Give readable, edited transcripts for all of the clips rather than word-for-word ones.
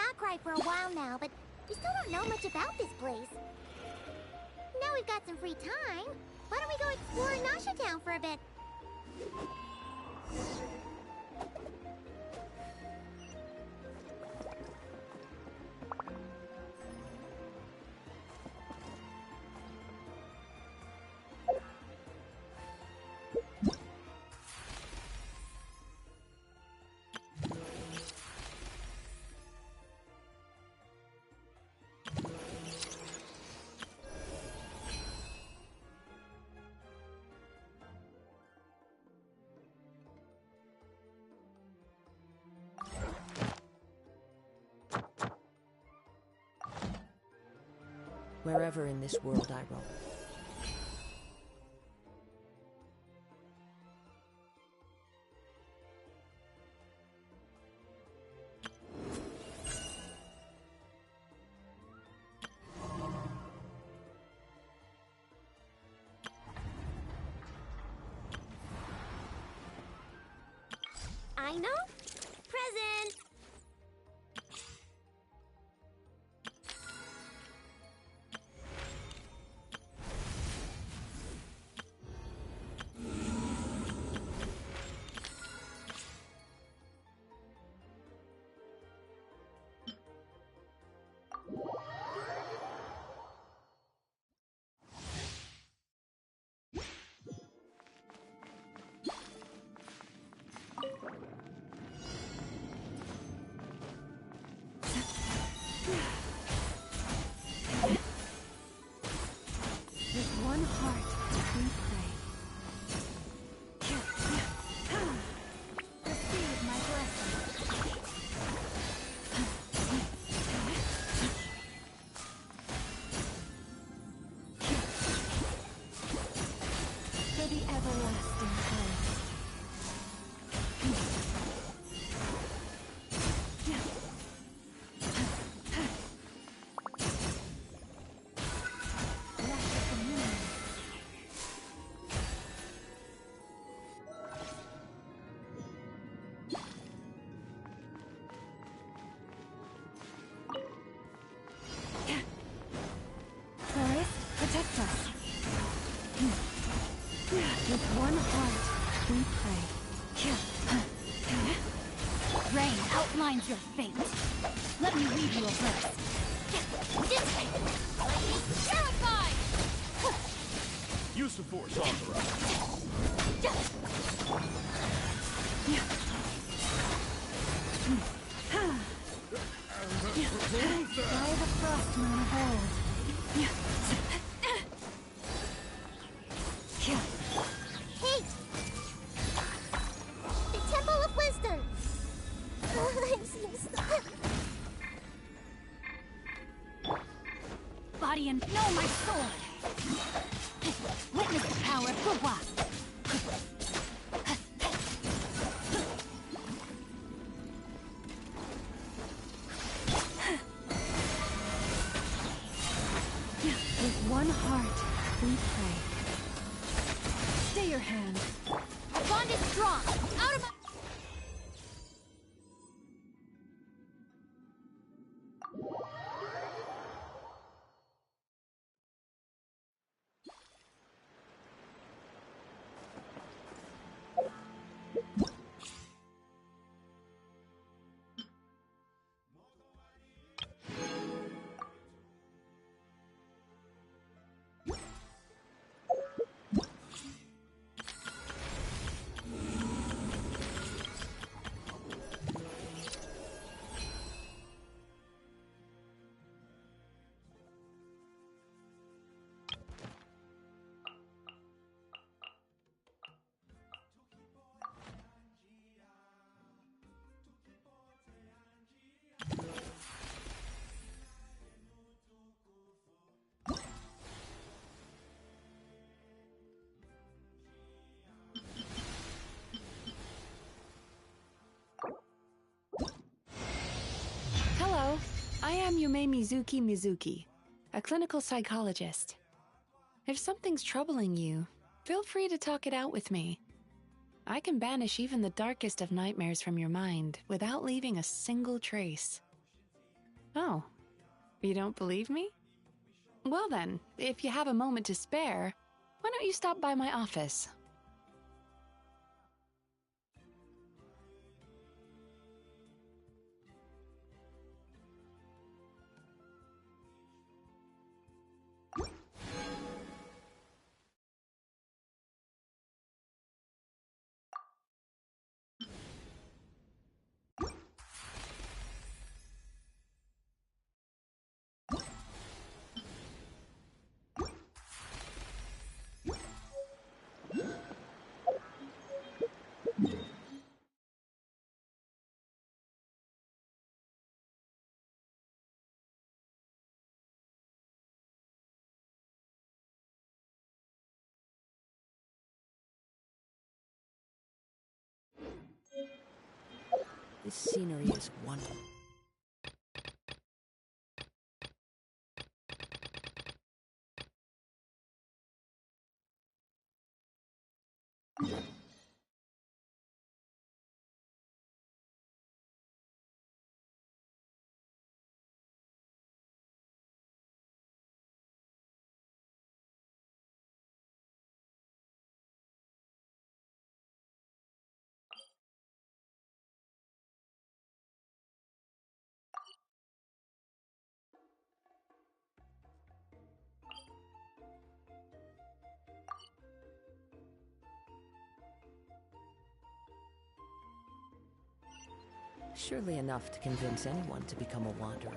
Sakurai for a while now, but we still don't know much about this place. Now we've got some free time. Why don't we go explore Nasha Town for a bit? Wherever in this world I roam. I know. Present. With one heart, we pray. Receive my blessing. For the everlasting place. Protect us. With one heart, we pray. Rain outlines your fate. Let me read you a verse. Terrified! Use the force authorized. By the frost moon of old. Hey! The Temple of Wisdom! I'm so stuck. Body and know my sword! Witness the power of Gugwa! With one heart, we pray. Stay your hand. The bond is strong. Out of my... Hello, I am Yume Mizuki, a clinical psychologist. If something's troubling you, feel free to talk it out with me. I can banish even the darkest of nightmares from your mind without leaving a single trace. Oh, you don't believe me? Well then, if you have a moment to spare, why don't you stop by my office? This scenery is wonderful. Surely enough to convince anyone to become a wanderer.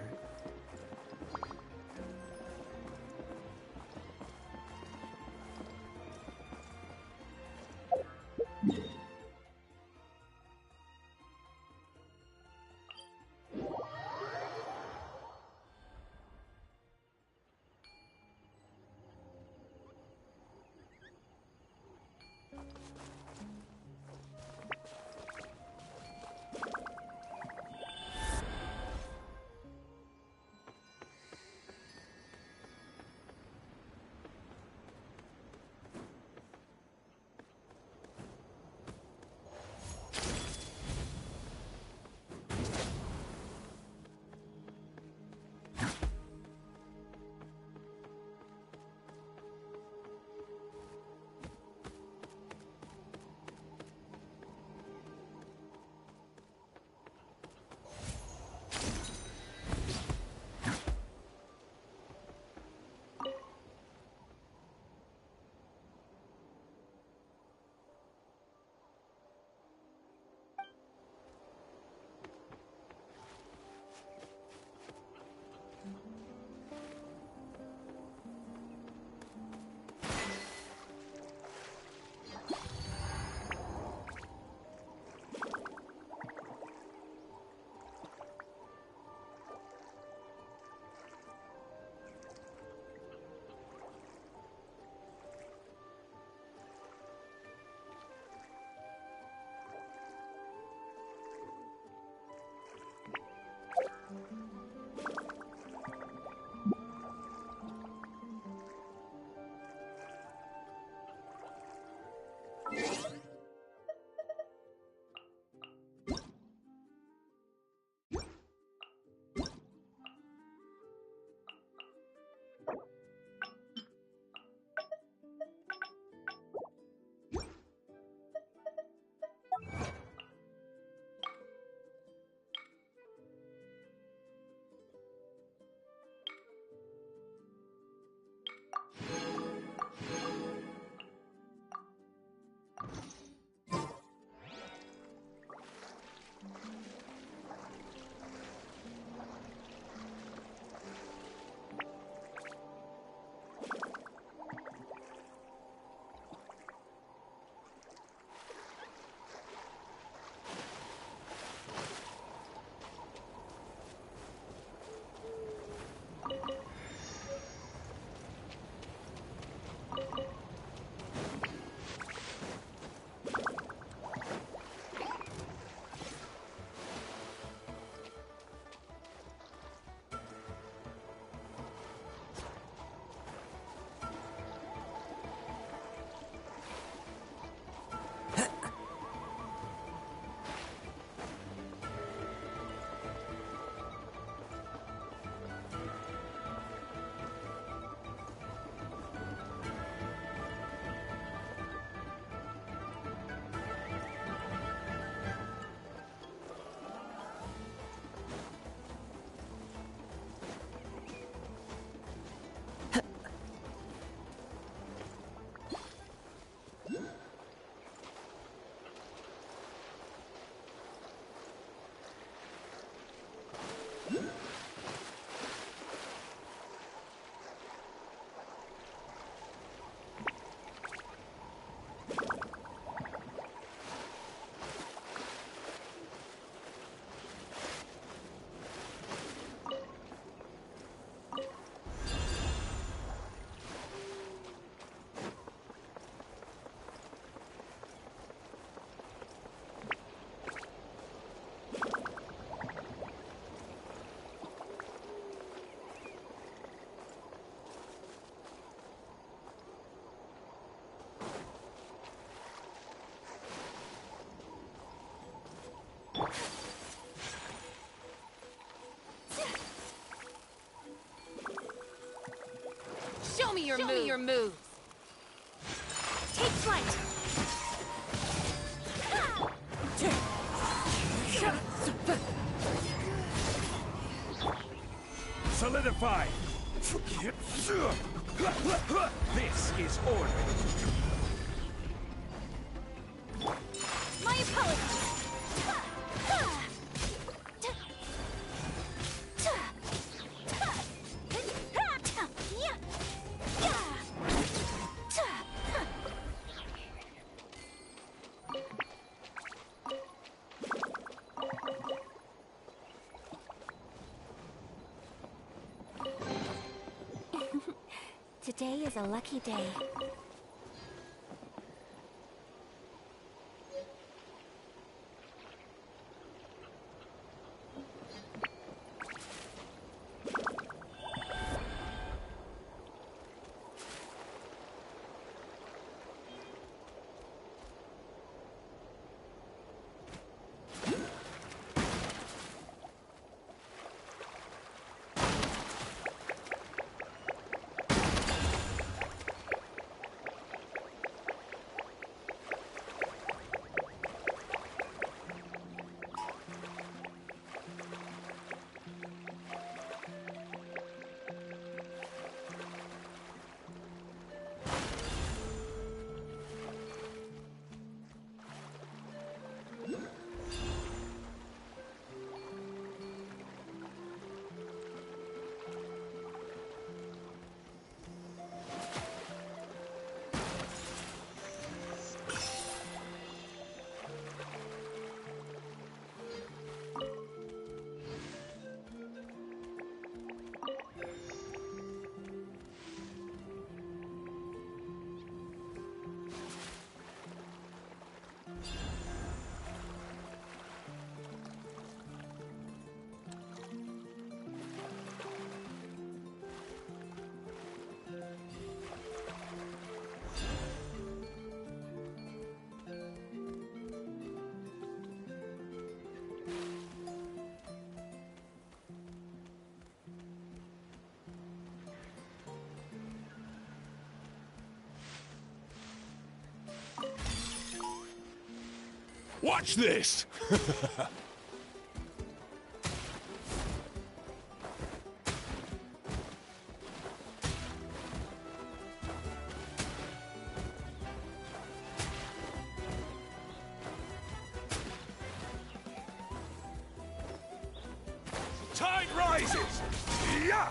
me your moves. Take flight. Solidify! This is order. My apologies. Today is a lucky day. Watch this! Tide rises! Yeah!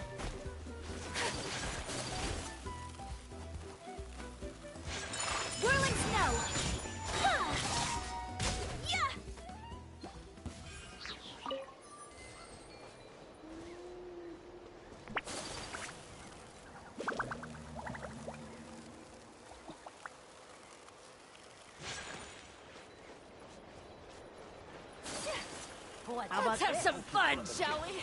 Whirling snow. Let's have some fun, shall we?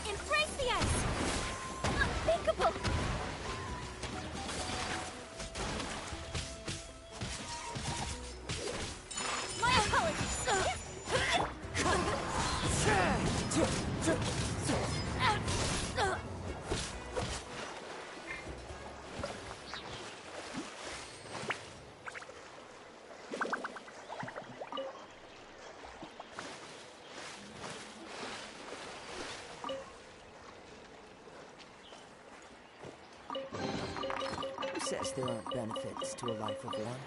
Embrace the ice! Unthinkable! My apologies! Who says there aren't benefits to a life of wandering?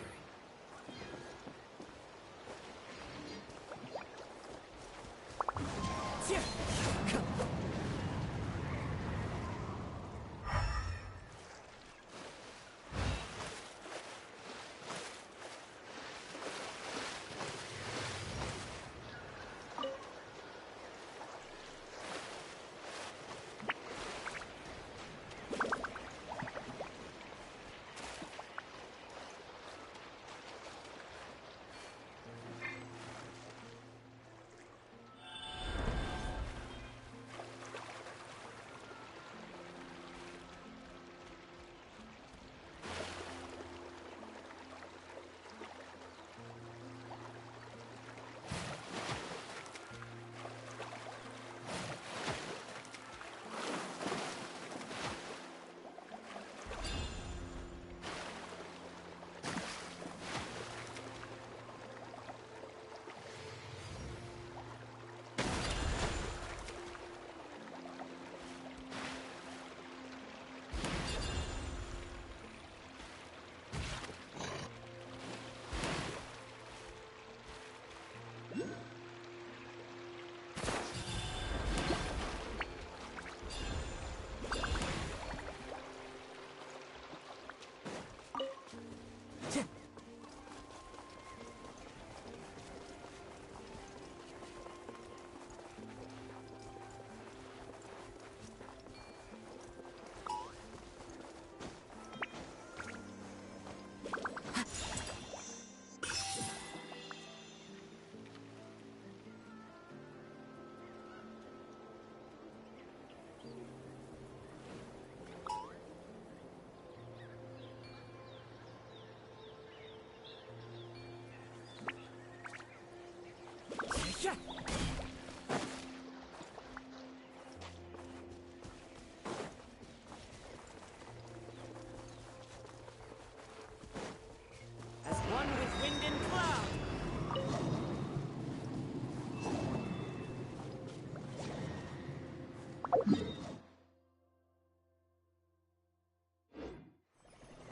As one with wind and cloud.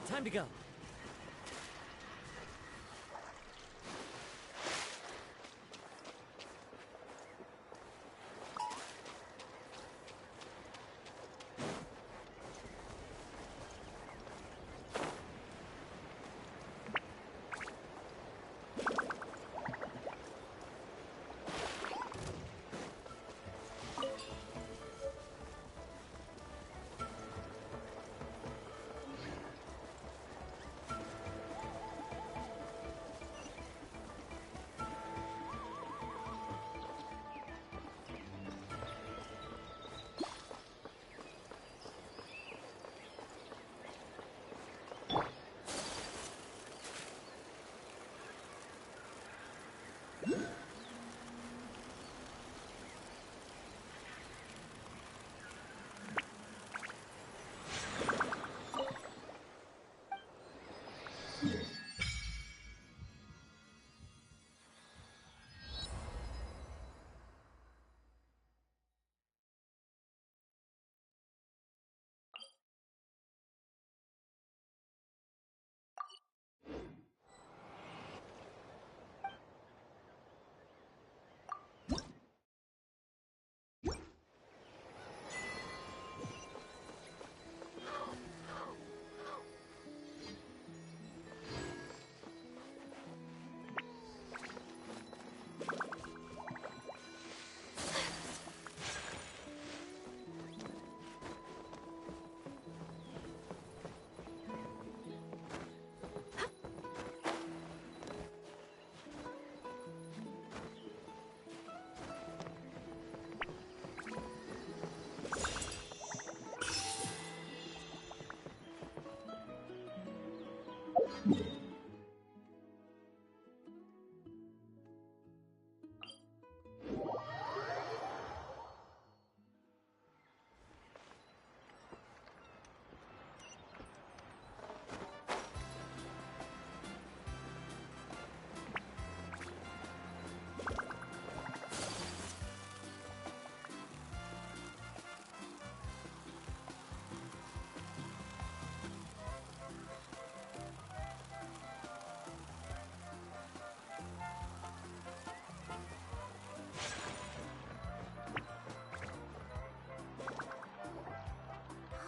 Time to go.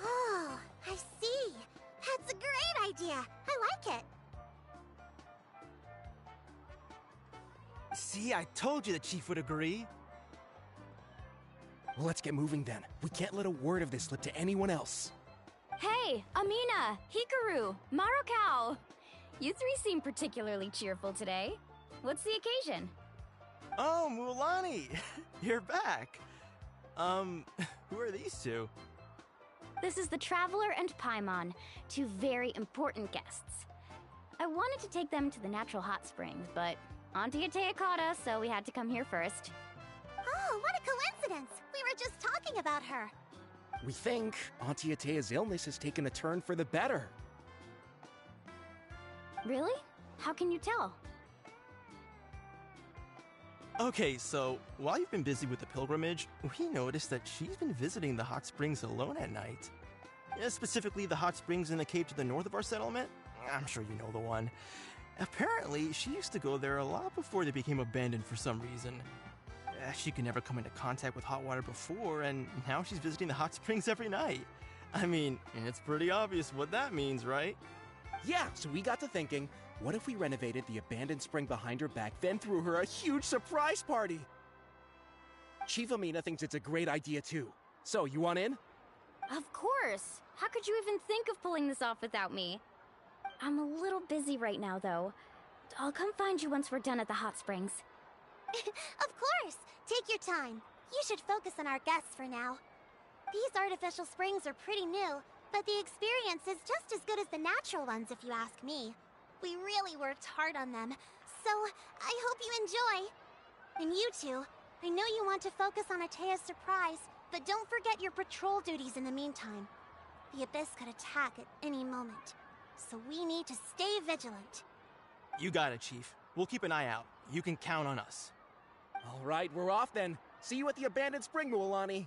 Oh, I see. That's a great idea. I like it. See, I told you the chief would agree. Well, let's get moving then. We can't let a word of this slip to anyone else. Hey, Amina, Hikaru, Marukao. You three seem particularly cheerful today. What's the occasion? Oh, Mulani! You're back! Who are these two? This is the Traveler and Paimon, two very important guests. I wanted to take them to the natural hot springs, but Auntie Atea caught us, so we had to come here first. Oh, what a coincidence! We were just talking about her. We think Auntie Atea's illness has taken a turn for the better. Really? How can you tell? Okay, so while you've been busy with the pilgrimage, we noticed that she's been visiting the hot springs alone at night. Specifically, the hot springs in the cave to the north of our settlement. I'm sure you know the one. Apparently, she used to go there a lot before they became abandoned for some reason. She could never come into contact with hot water before, and now she's visiting the hot springs every night. I mean, it's pretty obvious what that means, right? Yeah, so we got to thinking, what if we renovated the abandoned spring behind her back, then threw her a huge surprise party? Chief Amina thinks it's a great idea too. So, you want in? Of course! How could you even think of pulling this off without me? I'm a little busy right now, though. I'll come find you once we're done at the hot springs. Of course! Take your time. You should focus on our guests for now. These artificial springs are pretty new, but the experience is just as good as the natural ones if you ask me. We really worked hard on them, so I hope you enjoy. And you two, I know you want to focus on Atea's surprise, but don't forget your patrol duties in the meantime. The Abyss could attack at any moment, so we need to stay vigilant. You got it, Chief. We'll keep an eye out. You can count on us. All right, we're off then. See you at the abandoned spring, Mualani.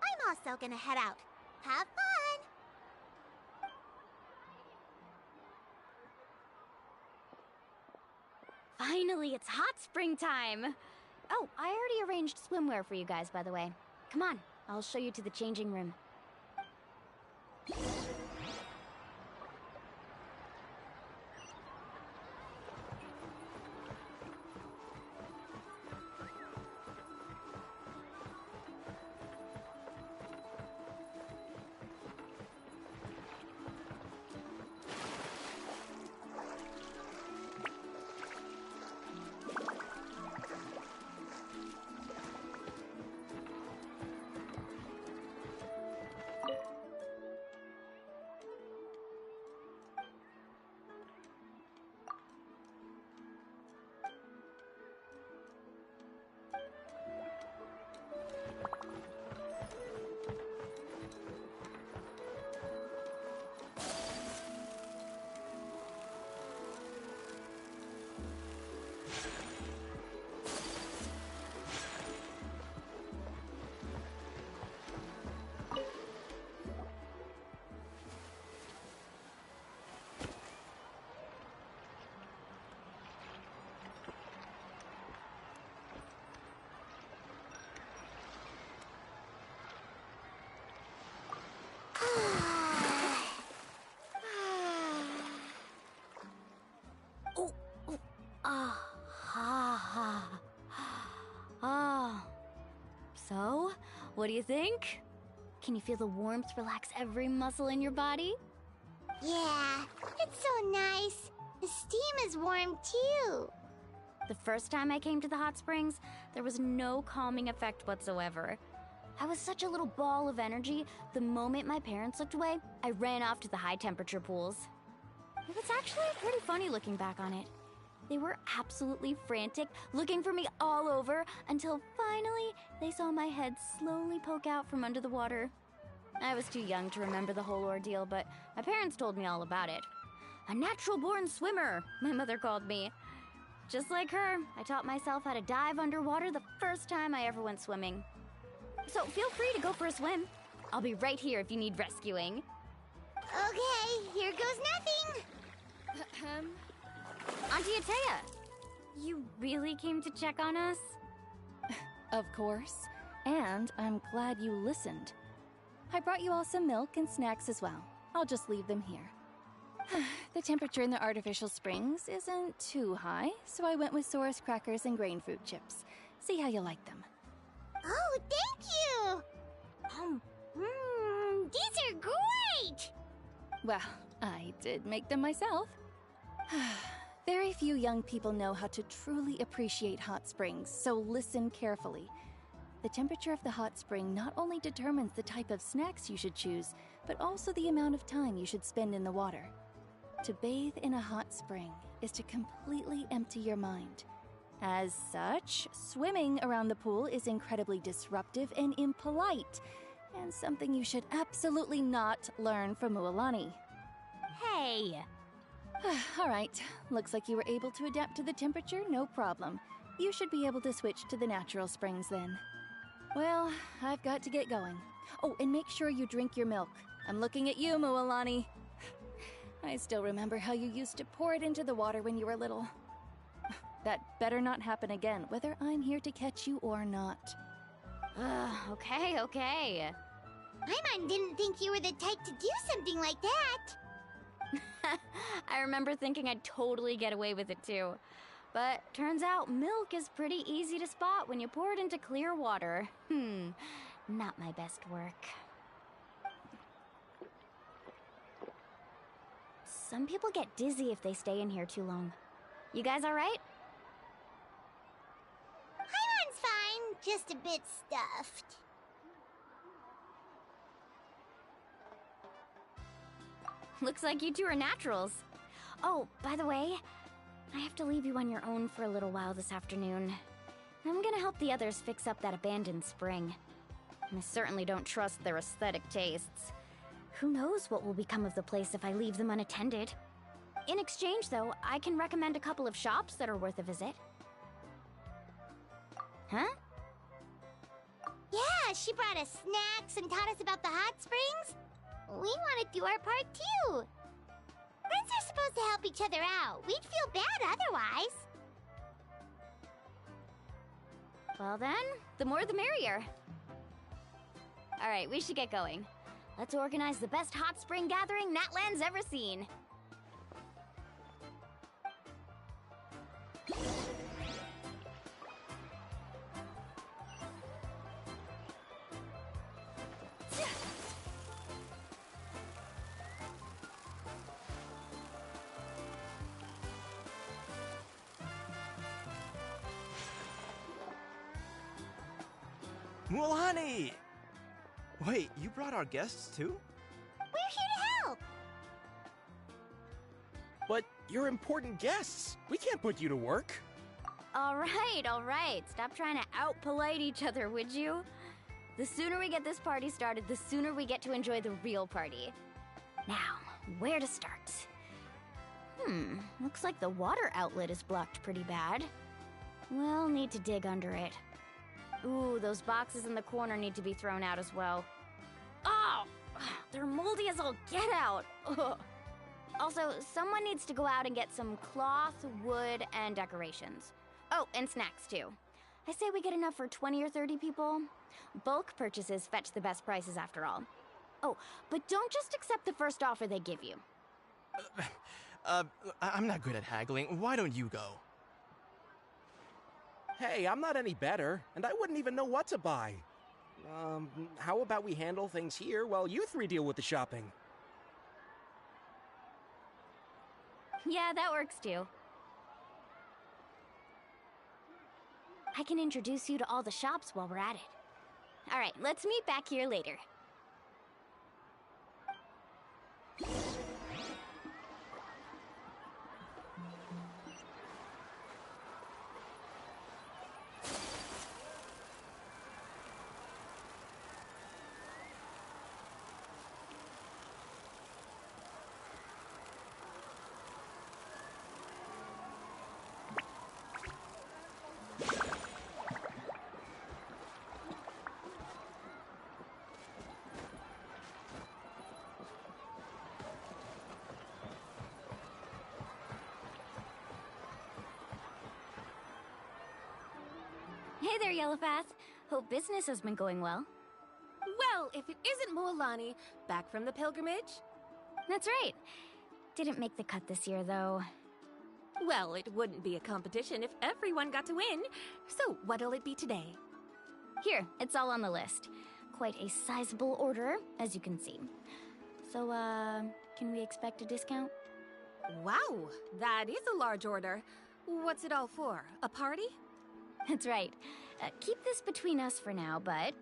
I'm also gonna head out. Have fun! Finally, it's hot spring time! Oh, I already arranged swimwear for you guys, by the way. Come on, I'll show you to the changing room. So, what do you think? Can you feel the warmth relax every muscle in your body? Yeah, it's so nice. The steam is warm too. The first time I came to the hot springs, there was no calming effect whatsoever. I was such a little ball of energy, the moment my parents looked away, I ran off to the high temperature pools. It was actually pretty funny looking back on it. They were absolutely frantic, looking for me all over, until finally they saw my head slowly poke out from under the water. I was too young to remember the whole ordeal, but my parents told me all about it. A natural-born swimmer, my mother called me. Just like her, I taught myself how to dive underwater the first time I ever went swimming. So feel free to go for a swim. I'll be right here if you need rescuing. Okay, here goes nothing. Auntie Atea, you really came to check on us? Of course. And I'm glad you listened. I brought you all some milk and snacks as well. I'll just leave them here. The temperature in the artificial springs isn't too high, so I went with Saurus crackers and grain fruit chips. See how you like them. Oh, thank you! These are great! Well, I did make them myself. Very few young people know how to truly appreciate hot springs, so listen carefully. The temperature of the hot spring not only determines the type of snacks you should choose, but also the amount of time you should spend in the water. To bathe in a hot spring is to completely empty your mind. As such, swimming around the pool is incredibly disruptive and impolite, and something you should absolutely not learn from Mualani. Hey! All right, looks like you were able to adapt to the temperature, no problem. You should be able to switch to the natural springs then. Well, I've got to get going. Oh, and make sure you drink your milk. I'm looking at you, Mualani. I still remember how you used to pour it into the water when you were little. That better not happen again, whether I'm here to catch you or not. Okay. Paimon didn't think you were the type to do something like that. I remember thinking I'd totally get away with it too. But turns out milk is pretty easy to spot when you pour it into clear water. Not my best work. Some people get dizzy if they stay in here too long. You guys alright? Paimon's fine, just a bit stuffed. Looks like you two are naturals. Oh, by the way, I have to leave you on your own for a little while this afternoon. I'm gonna help the others fix up that abandoned spring. I certainly don't trust their aesthetic tastes. Who knows what will become of the place if I leave them unattended? In exchange, though, I can recommend a couple of shops that are worth a visit. Huh? Yeah, she brought us snacks and taught us about the hot springs. We want to do our part too. Friends are supposed to help each other out. We'd feel bad otherwise. Well then, the more the merrier. Alright, we should get going. Let's organize the best hot spring gathering Natlan's ever seen. Mulani! Wait, you brought our guests too? We're here to help. But you're important guests. We can't put you to work. Alright. Stop trying to out-polite each other, would you? The sooner we get this party started, the sooner we get to enjoy the real party. Now, where to start? Looks like the water outlet is blocked pretty bad. We'll need to dig under it. Ooh, those boxes in the corner need to be thrown out as well. Oh! They're moldy as all get out! Ugh. Also, someone needs to go out and get some cloth, wood, and decorations. Oh, and snacks too. I say we get enough for 20 or 30 people. Bulk purchases fetch the best prices after all. Oh, but don't just accept the first offer they give you. I'm not good at haggling. Why don't you go? Hey, I'm not any better, and I wouldn't even know what to buy. How about we handle things here while you three deal with the shopping? Yeah, that works too. I can introduce you to all the shops while we're at it. Alright, let's meet back here later. Hey there, Yellowfast. Hope business has been going well. Well, if it isn't Moalani, back from the pilgrimage? That's right. Didn't make the cut this year, though. Well, it wouldn't be a competition if everyone got to win. So, what'll it be today? Here, it's all on the list. Quite a sizable order, as you can see. So, can we expect a discount? Wow, that is a large order. What's it all for? A party? That's right. Keep this between us for now, but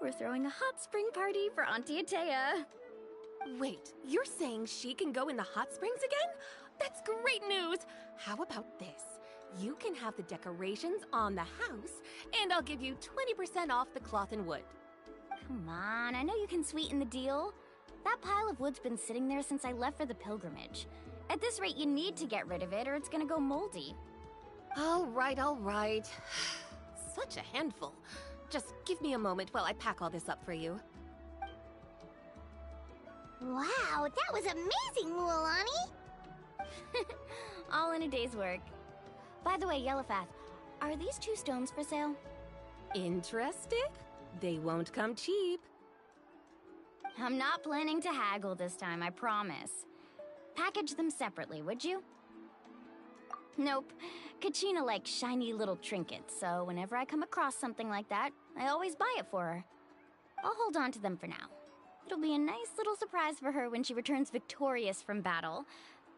we're throwing a hot spring party for Auntie Atea. Wait, you're saying she can go in the hot springs again? That's great news! How about this? You can have the decorations on the house, and I'll give you 20% off the cloth and wood. Come on, I know you can sweeten the deal. That pile of wood's been sitting there since I left for the pilgrimage. At this rate, you need to get rid of it or it's gonna go moldy. All right. Such a handful. Just give me a moment while I pack all this up for you. Wow, that was amazing, Mualani! All in a day's work. By the way, Yellowfast, are these 2 stones for sale? Interested? They won't come cheap. I'm not planning to haggle this time, I promise. Package them separately, would you? Nope. Kachina likes shiny little trinkets, so whenever I come across something like that, I always buy it for her. I'll hold on to them for now. It'll be a nice little surprise for her when she returns victorious from battle.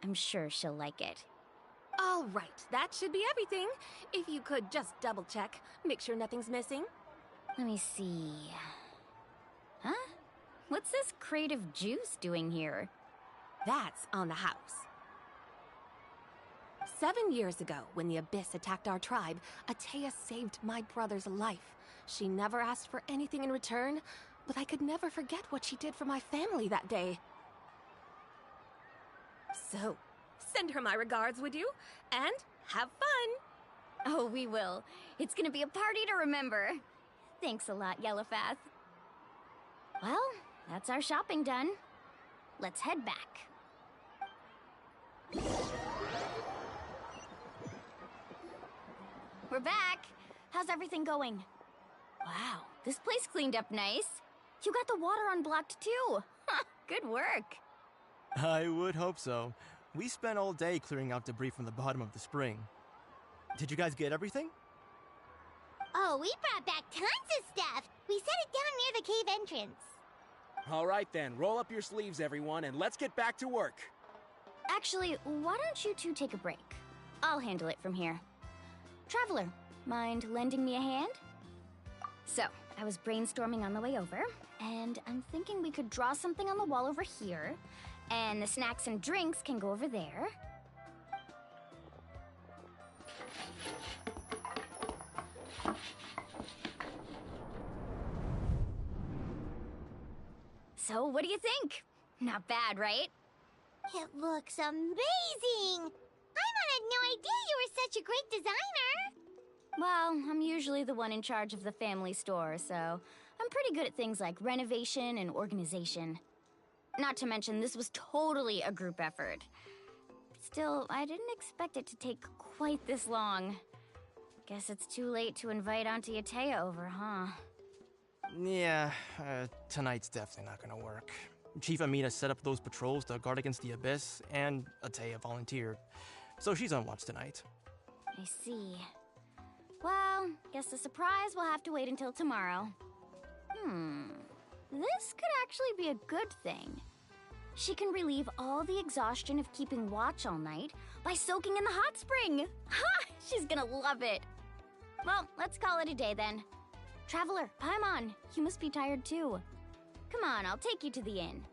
I'm sure she'll like it. All right, that should be everything. If you could just double check, make sure nothing's missing. Let me see. Huh? What's this crate of juice doing here? That's on the house. 7 years ago, when the Abyss attacked our tribe, Atea saved my brother's life. She never asked for anything in return, but I could never forget what she did for my family that day. So, send her my regards, would you? And have fun! Oh, we will. It's gonna be a party to remember. Thanks a lot, Yellowfath. Well, that's our shopping done. Let's head back. We're back. How's everything going? Wow, this place cleaned up nice. You got the water unblocked too. Good work. I would hope so. We spent all day clearing out debris from the bottom of the spring. Did you guys get everything? Oh, we brought back tons of stuff. We set it down near the cave entrance. All right then, roll up your sleeves, everyone, and let's get back to work. Actually, why don't you two take a break? I'll handle it from here. Traveler, mind lending me a hand? So, I was brainstorming on the way over, and I'm thinking we could draw something on the wall over here, and the snacks and drinks can go over there. So, what do you think? Not bad, right? It looks amazing! Paimon had no idea you were such a great designer! Well, I'm usually the one in charge of the family store, so I'm pretty good at things like renovation and organization. Not to mention, this was totally a group effort. Still, I didn't expect it to take quite this long. Guess it's too late to invite Auntie Atea over, huh? Yeah, tonight's definitely not gonna work. Chief Amina set up those patrols to guard against the Abyss, and Atea volunteered. So she's on watch tonight. I see. Well, guess the surprise will have to wait until tomorrow. This could actually be a good thing. She can relieve all the exhaustion of keeping watch all night by soaking in the hot spring. Ha! She's gonna love it. Well, let's call it a day then. Traveler, Paimon, you must be tired too. Come on, I'll take you to the inn.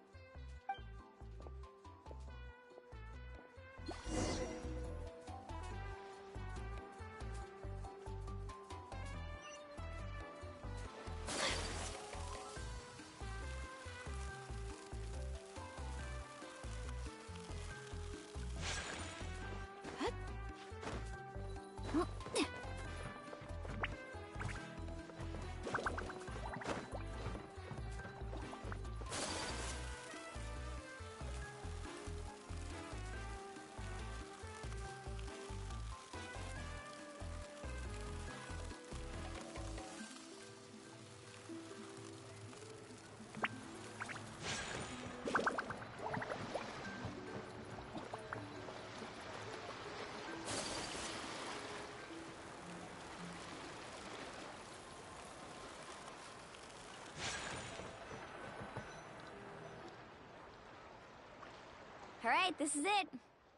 All right, this is it.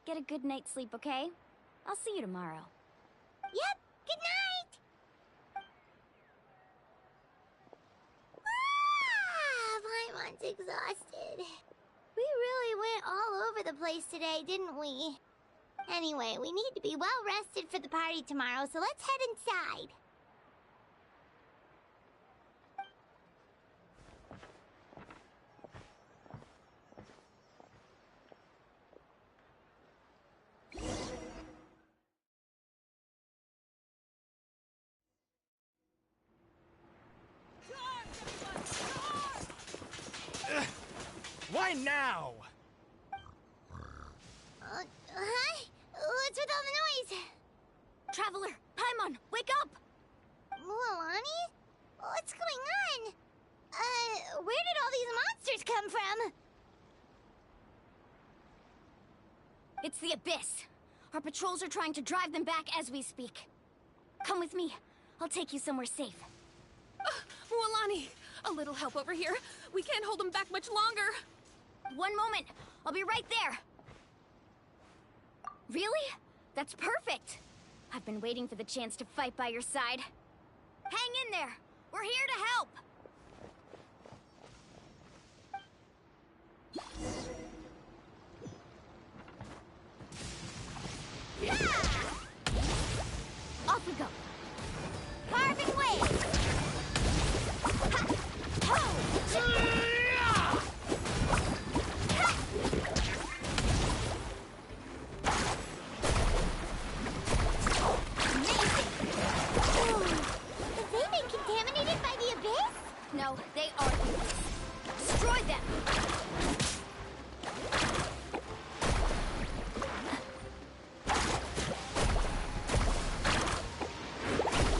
Get a good night's sleep, okay? I'll see you tomorrow. Yep, good night! Paimon's exhausted. We really went all over the place today, didn't we? Anyway, we need to be well rested for the party tomorrow, so let's head inside. Why now? Huh? What's with all the noise? Traveler, Paimon, wake up! Mualani? What's going on? Where did all these monsters come from? It's the Abyss. Our patrols are trying to drive them back as we speak. Come with me. I'll take you somewhere safe. Mualani, a little help over here. We can't hold them back much longer. One moment. I'll be right there. Really? That's perfect. I've been waiting for the chance to fight by your side. Hang in there. We're here to help. Yeah! No, they are humans. Destroy them!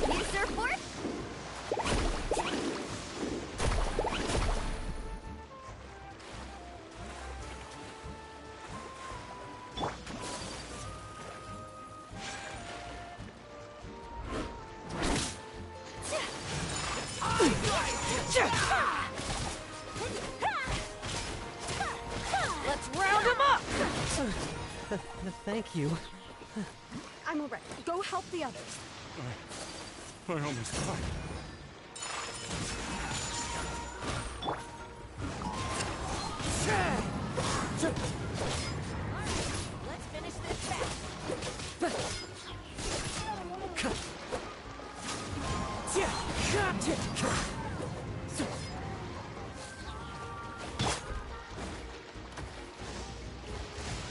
New surfboard? Let's round him up! Thank you. I'm alright. Go help the others. I almost died. Let's finish this fast.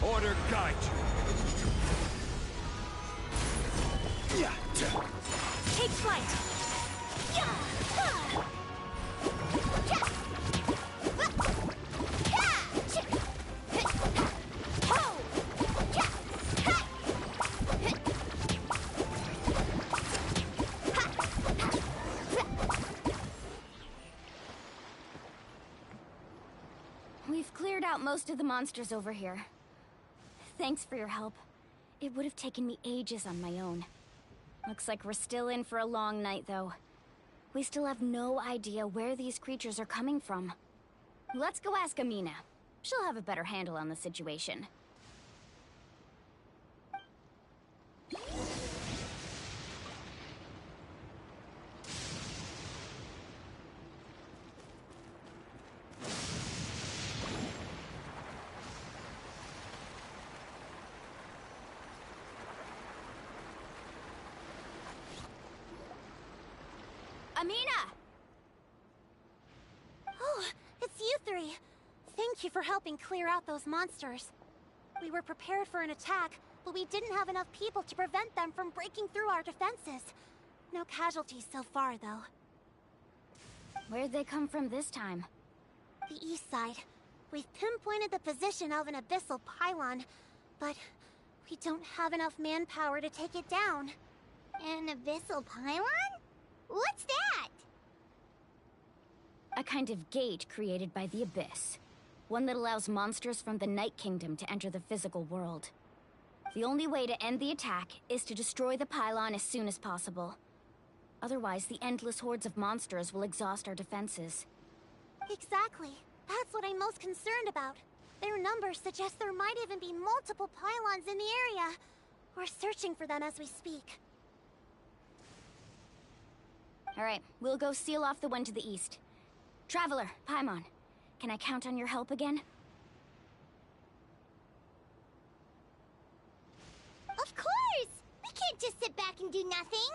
Order guide you. Take flight! We've cleared out most of the monsters over here. Thanks for your help. It would have taken me ages on my own. Looks like we're still in for a long night, though. We still have no idea where these creatures are coming from. Let's go ask Amina. She'll have a better handle on the situation. Amina! Oh, it's you three. Thank you for helping clear out those monsters. We were prepared for an attack, but we didn't have enough people to prevent them from breaking through our defenses. No casualties so far, though. Where'd they come from this time? The east side. We've pinpointed the position of an abyssal pylon, but we don't have enough manpower to take it down. An abyssal pylon? What's that? A kind of gate created by the Abyss. One that allows monsters from the Night Kingdom to enter the physical world. The only way to end the attack is to destroy the pylon as soon as possible. Otherwise, the endless hordes of monsters will exhaust our defenses. Exactly. That's what I'm most concerned about. Their numbers suggest there might even be multiple pylons in the area. We're searching for them as we speak. Alright, we'll go seal off the one to the east. Traveler, Paimon, can I count on your help again? Of course! We can't just sit back and do nothing!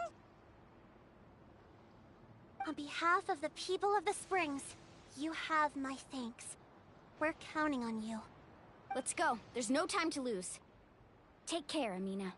On behalf of the people of the Springs, you have my thanks. We're counting on you. Let's go. There's no time to lose. Take care, Amina.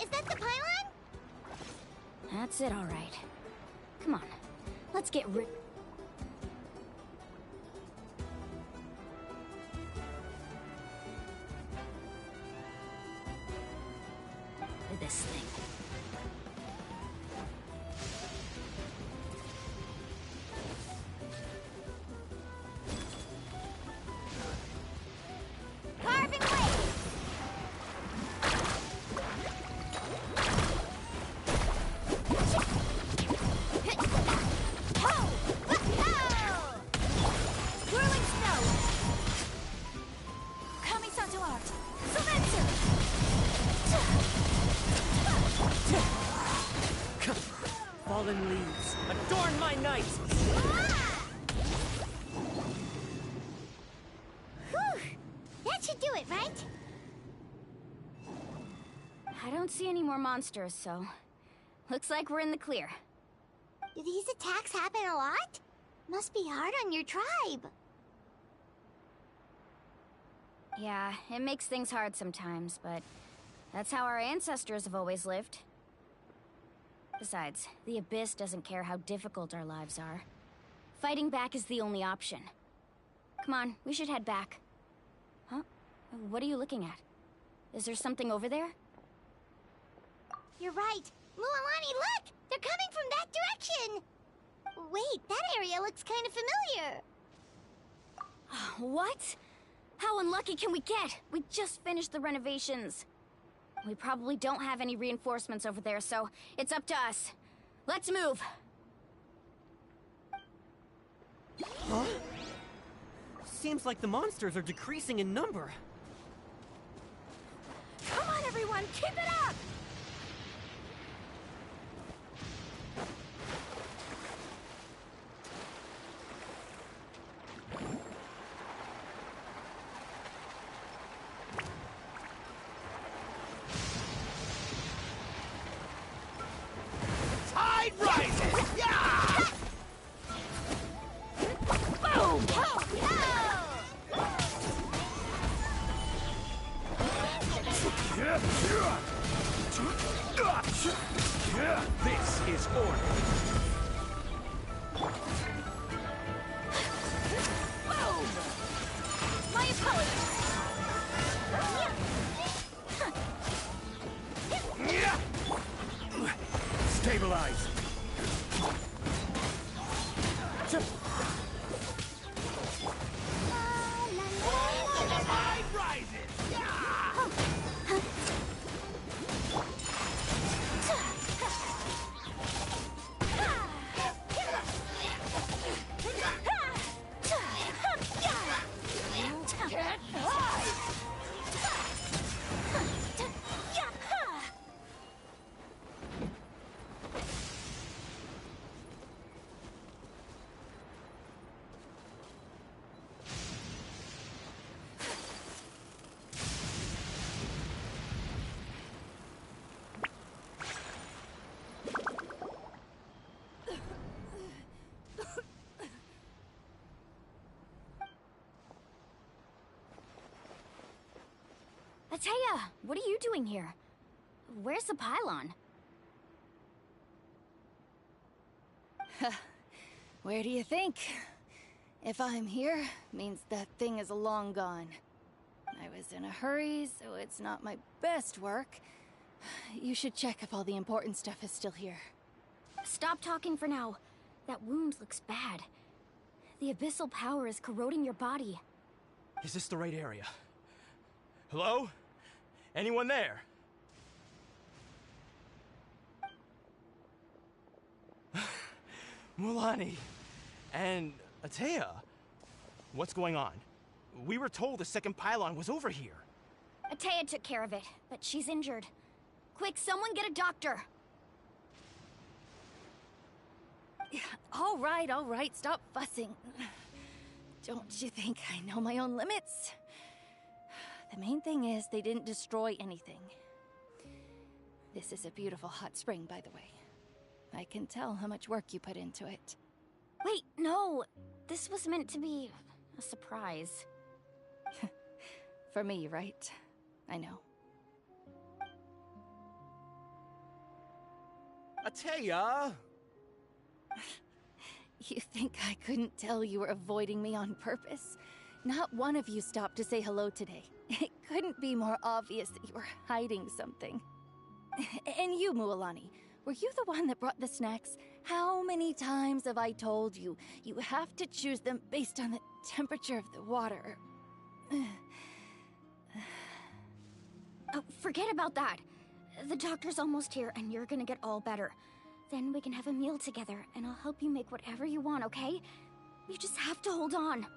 Is that the pylon? That's it, all right. Come on, let's get rid... of this thing. Carving waves! fallen leaves, adorn my night! Whew! That should do it, right? I don't see any more monsters, so looks like we're in the clear. Do these attacks happen a lot? Must be hard on your tribe. Yeah, it makes things hard sometimes, but that's how our ancestors have always lived. Besides, the Abyss doesn't care how difficult our lives are. Fighting back is the only option. Come on, we should head back. Huh? What are you looking at? Is there something over there? You're right. Mualani, look! They're coming from that direction! Wait, that area looks kind of familiar. What? How unlucky can we get? We just finished the renovations. We probably don't have any reinforcements over there, so it's up to us. Let's move! Huh? Seems like the monsters are decreasing in number. Come on, everyone, keep it up! Tide rises! Yeah! Boom! This is order. Boom! My apologies! Stabilize. Tide rises! Yeah! Ateya, what are you doing here? Where's the pylon? Where do you think? If I'm here, means that thing is long gone. I was in a hurry, so it's not my best work. You should check if all the important stuff is still here. Stop talking for now. That wound looks bad. The abyssal power is corroding your body. Is this the right area? Hello? Anyone there? Mulani and Ateya. What's going on? We were told the second pylon was over here. Ateya took care of it, but she's injured. Quick, someone get a doctor! All right, stop fussing. Don't you think I know my own limits? The main thing is they didn't destroy anything. This is a beautiful hot spring, by the way. I can tell how much work you put into it. Wait, no! This was meant to be a surprise. For me, right? I know. Ateya! You think I couldn't tell you were avoiding me on purpose? Not one of you stopped to say hello today. It couldn't be more obvious that you were hiding something. And you, Mualani, were you the one that brought the snacks? How many times have I told you, you have to choose them based on the temperature of the water? Oh, forget about that. The doctor's almost here, and you're gonna get all better. Then we can have a meal together, and I'll help you make whatever you want, okay? You just have to hold on.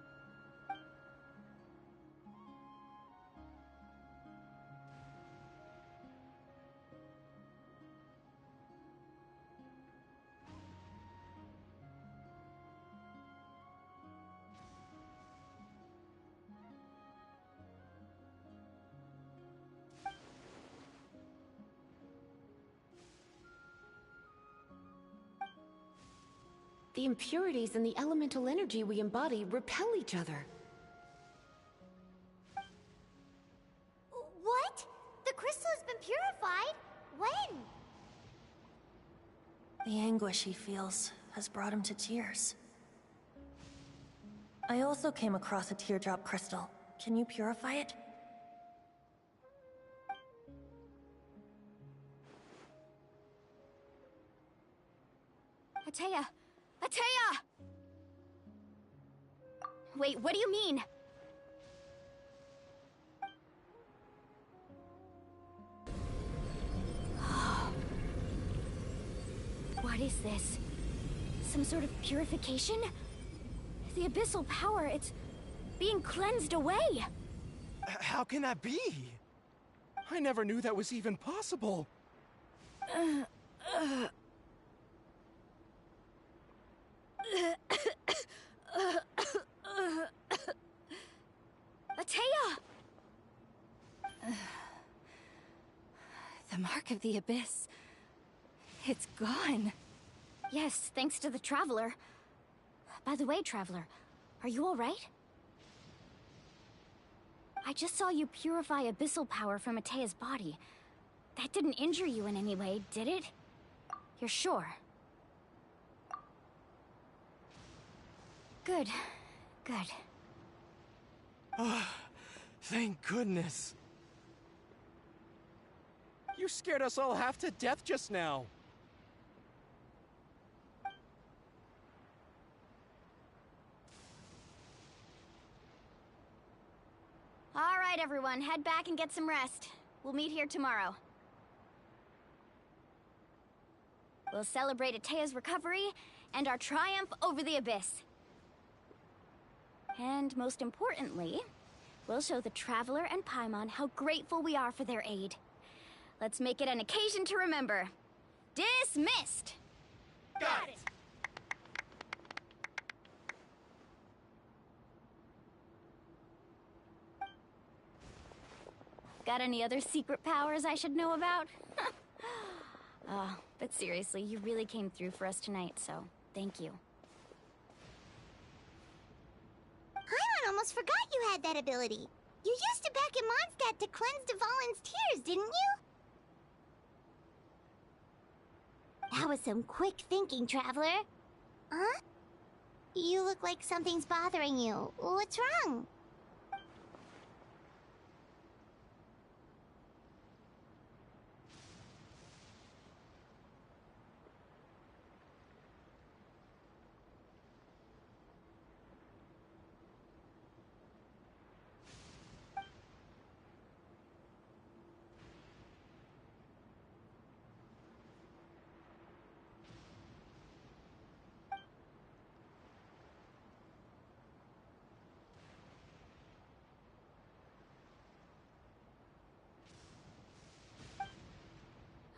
The impurities and the elemental energy we embody repel each other. What? The crystal has been purified? When? The anguish he feels has brought him to tears. I also came across a teardrop crystal. Can you purify it? Atea! Atea! Wait, what do you mean? What is this? Some sort of purification? The abyssal power, it's being cleansed away! How can that be? I never knew that was even possible. Atea! The mark of the abyss. It's gone. Yes, thanks to the Traveler. By the way, Traveler, are you alright? I just saw you purify abyssal power from Atea's body. That didn't injure you in any way, did it? You're sure? Good. Good. Thank goodness. You scared us all half to death just now. All right, everyone, head back and get some rest. We'll meet here tomorrow. We'll celebrate Atea's recovery and our triumph over the abyss. And most importantly, we'll show the Traveler and Paimon how grateful we are for their aid. Let's make it an occasion to remember. Dismissed! Got it! Got any other secret powers I should know about? But seriously, you really came through for us tonight, so thank you. Paimon almost forgot you had that ability. You used it back in Mondstadt to cleanse Dvalin's tears, didn't you? That was some quick thinking, Traveler. Huh? You look like something's bothering you. What's wrong?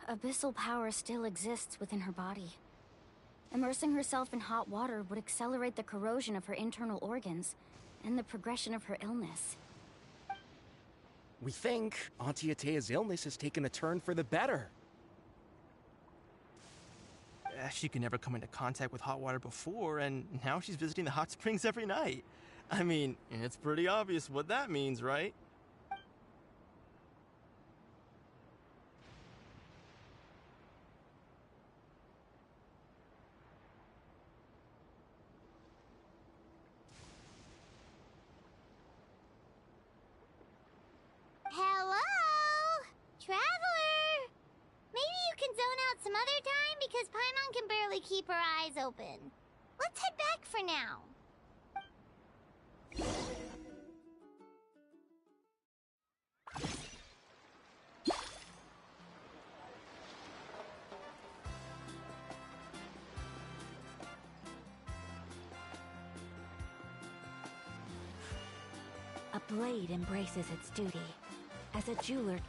Abyssal power still exists within her body. Immersing herself in hot water would accelerate the corrosion of her internal organs and the progression of her illness. We think Auntie Atea's illness has taken a turn for the better. She could never come into contact with hot water before, and now she's visiting the hot springs every night. I mean, it's pretty obvious what that means, right? Hello? Traveler? Maybe you can zone out some other time because Paimon can barely keep her eyes open. Let's head back for now. A blade embraces its duty. As a jeweler...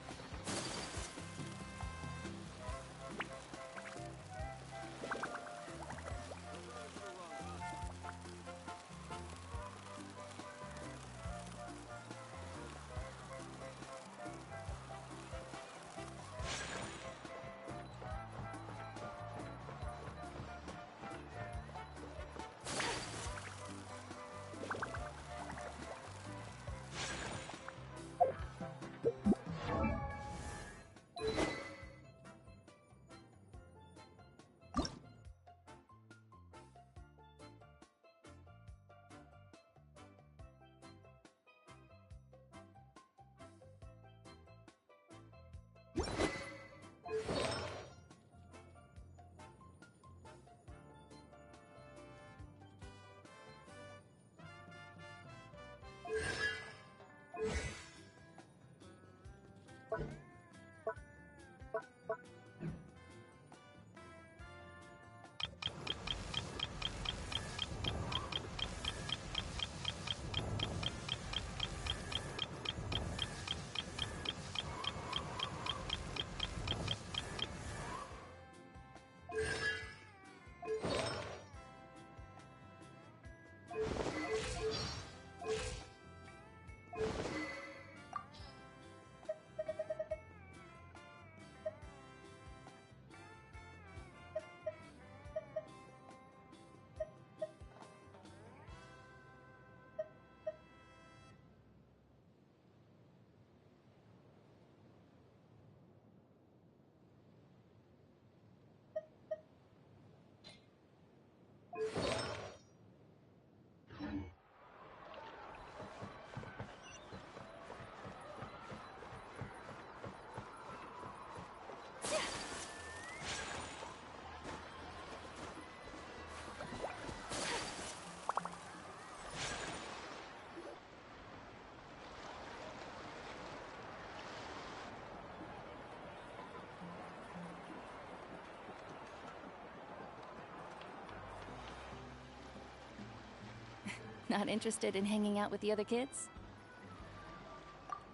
Not interested in hanging out with the other kids?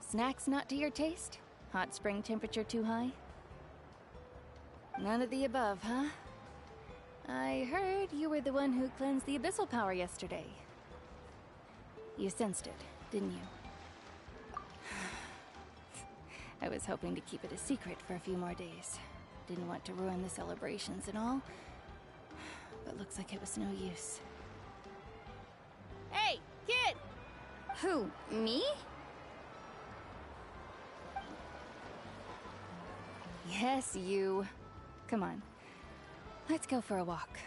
Snacks not to your taste? Hot spring temperature too high? None of the above, huh? I heard you were the one who cleansed the abyssal power yesterday. You sensed it, didn't you? I was hoping to keep it a secret for a few more days. Didn't want to ruin the celebrations and all. But looks like it was no use. Hey, kid! Who, me? Yes, you. Come on. Let's go for a walk.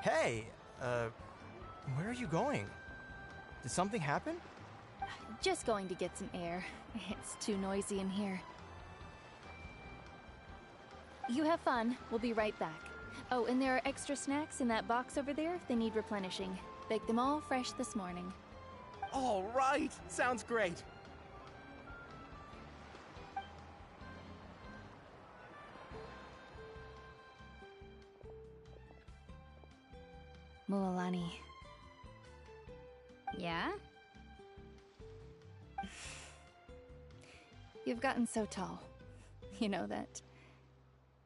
Hey, where are you going? Did something happen? Just going to get some air. It's too noisy in here. You have fun. We'll be right back. Oh, and there are extra snacks in that box over there if they need replenishing. Baked them all fresh this morning. All right! Sounds great! Mualani. Yeah? You've gotten so tall. You know that.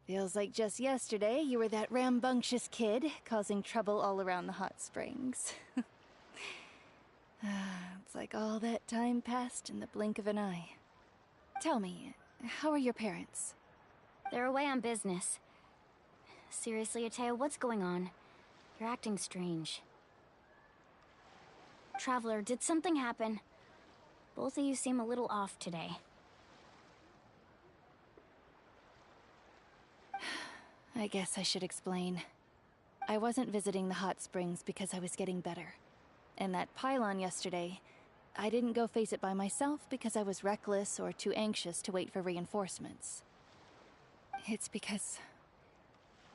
Feels like just yesterday you were that rambunctious kid causing trouble all around the hot springs. It's like all that time passed in the blink of an eye. Tell me, how are your parents? They're away on business. Seriously, Atea, what's going on? You're acting strange. Traveler, did something happen? Both of you seem a little off today. I guess I should explain. I wasn't visiting the hot springs because I was getting better. And that pylon yesterday, I didn't go face it by myself because I was reckless or too anxious to wait for reinforcements. It's because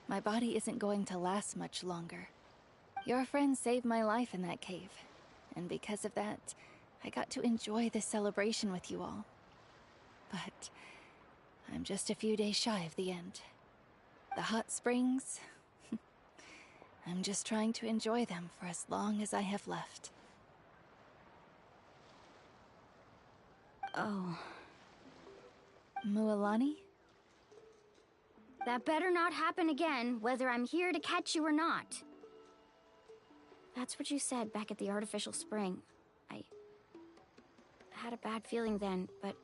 my body isn't going to last much longer. Your friend saved my life in that cave, and because of that, I got to enjoy this celebration with you all. But I'm just a few days shy of the end. The hot springs, I'm just trying to enjoy them for as long as I have left. Oh. Mualani? That better not happen again, whether I'm here to catch you or not. That's what you said back at the artificial spring. I had a bad feeling then, but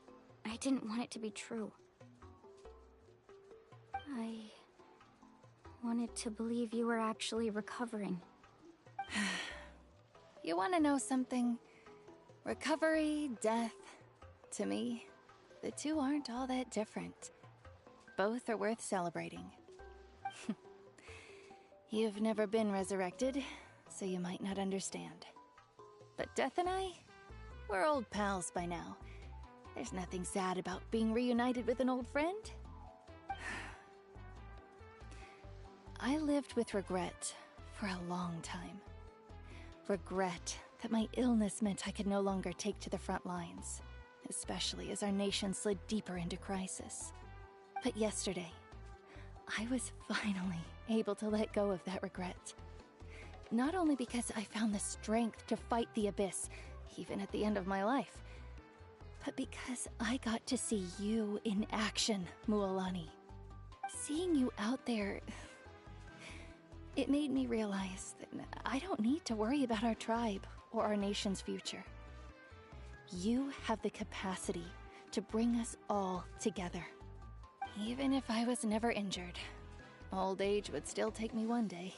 I didn't want it to be true. I wanted to believe you were actually recovering. You want to know something? Recovery, death, to me, the two aren't all that different. Both are worth celebrating. You've never been resurrected, so you might not understand. But Death and I, we're old pals by now. There's nothing sad about being reunited with an old friend. I lived with regret for a long time. Regret that my illness meant I could no longer take to the front lines, especially as our nation slid deeper into crisis. But yesterday, I was finally able to let go of that regret. Not only because I found the strength to fight the abyss, even at the end of my life, but because I got to see you in action, Mualani. Seeing you out there, it made me realize that I don't need to worry about our tribe or our nation's future. You have the capacity to bring us all together. Even if I was never injured, old age would still take me one day.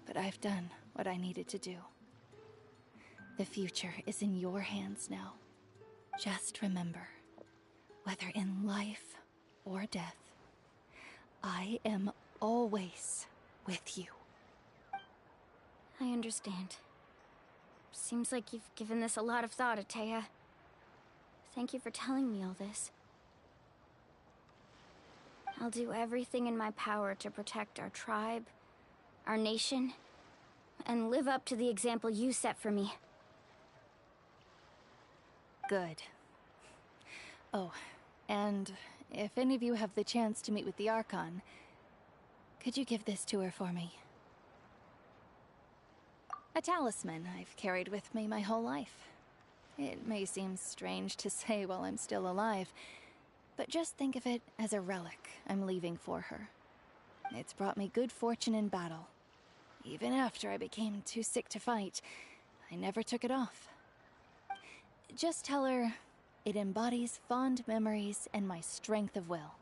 But I've done what I needed to do. The future is in your hands now. Just remember, whether in life or death, I am always with you. I understand. Seems like you've given this a lot of thought, Atea. Thank you for telling me all this. I'll do everything in my power to protect our tribe, our nation, and live up to the example you set for me. Good. Oh, and if any of you have the chance to meet with the Archon, could you give this to her for me? A talisman I've carried with me my whole life. It may seem strange to say while I'm still alive, but just think of it as a relic I'm leaving for her. It's brought me good fortune in battle. Even after I became too sick to fight, I never took it off. Just tell her it embodies fond memories and my strength of will.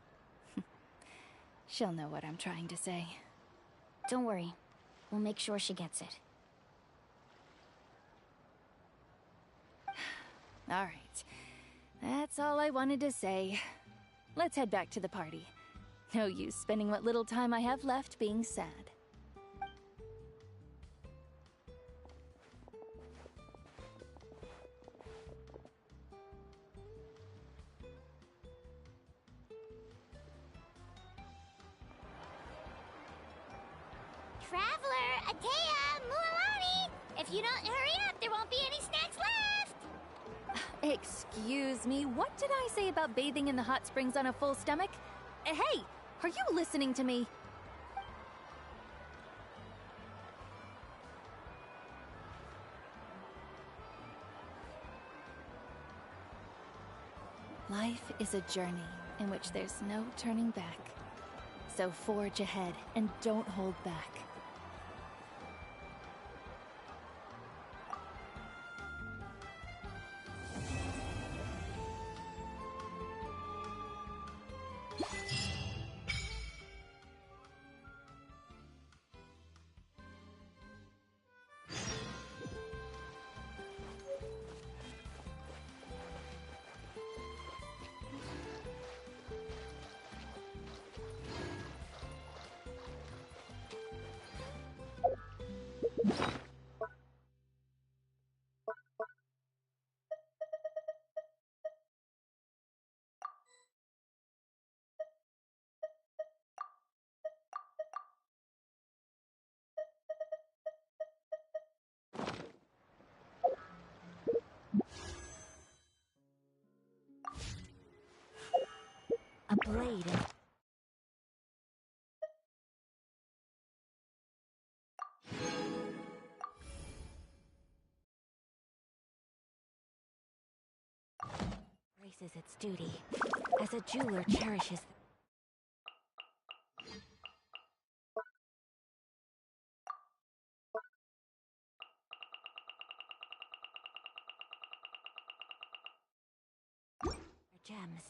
She'll know what I'm trying to say. Don't worry. We'll make sure she gets it. All right. That's all I wanted to say. Let's head back to the party. No use spending what little time I have left being sad. Traveler, Atea, Mualani! If you don't hurry up, there won't be any snacks left! Excuse me, what did I say about bathing in the hot springs on a full stomach? Hey, are you listening to me? Life is a journey in which there's no turning back. So forge ahead and don't hold back. A blade. Graces its duty, as a jeweler cherishes. Gems.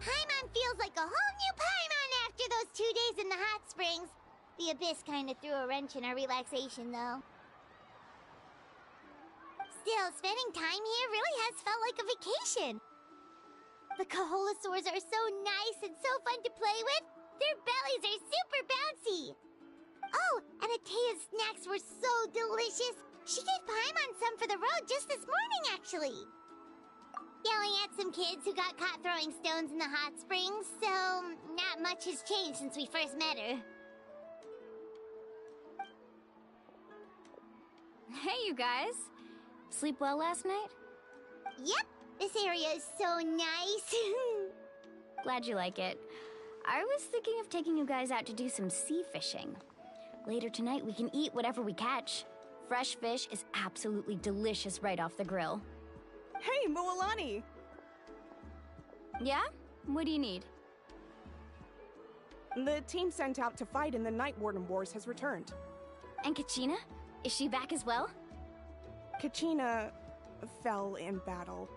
Paimon feels like a whole new Paimon after those 2 days in the hot springs. The Abyss kind of threw a wrench in our relaxation, though. Still, spending time here really has felt like a vacation. The Kaholosaurs are so nice and so fun to play with. Their bellies are super bouncy. Oh, and Atea's snacks were so delicious. She gave Paimon some for the road just this morning, actually. Yelling at some kids who got caught throwing stones in the hot springs, so not much has changed since we first met her. Hey, you guys. Sleep well last night? Yep, this area is so nice. Glad you like it. I was thinking of taking you guys out to do some sea fishing. Later tonight, we can eat whatever we catch. Fresh fish is absolutely delicious right off the grill. Hey, Mualani! Yeah? What do you need? The team sent out to fight in the Night Warden Wars has returned. And Kachina? Is she back as well? Kachina fell in battle.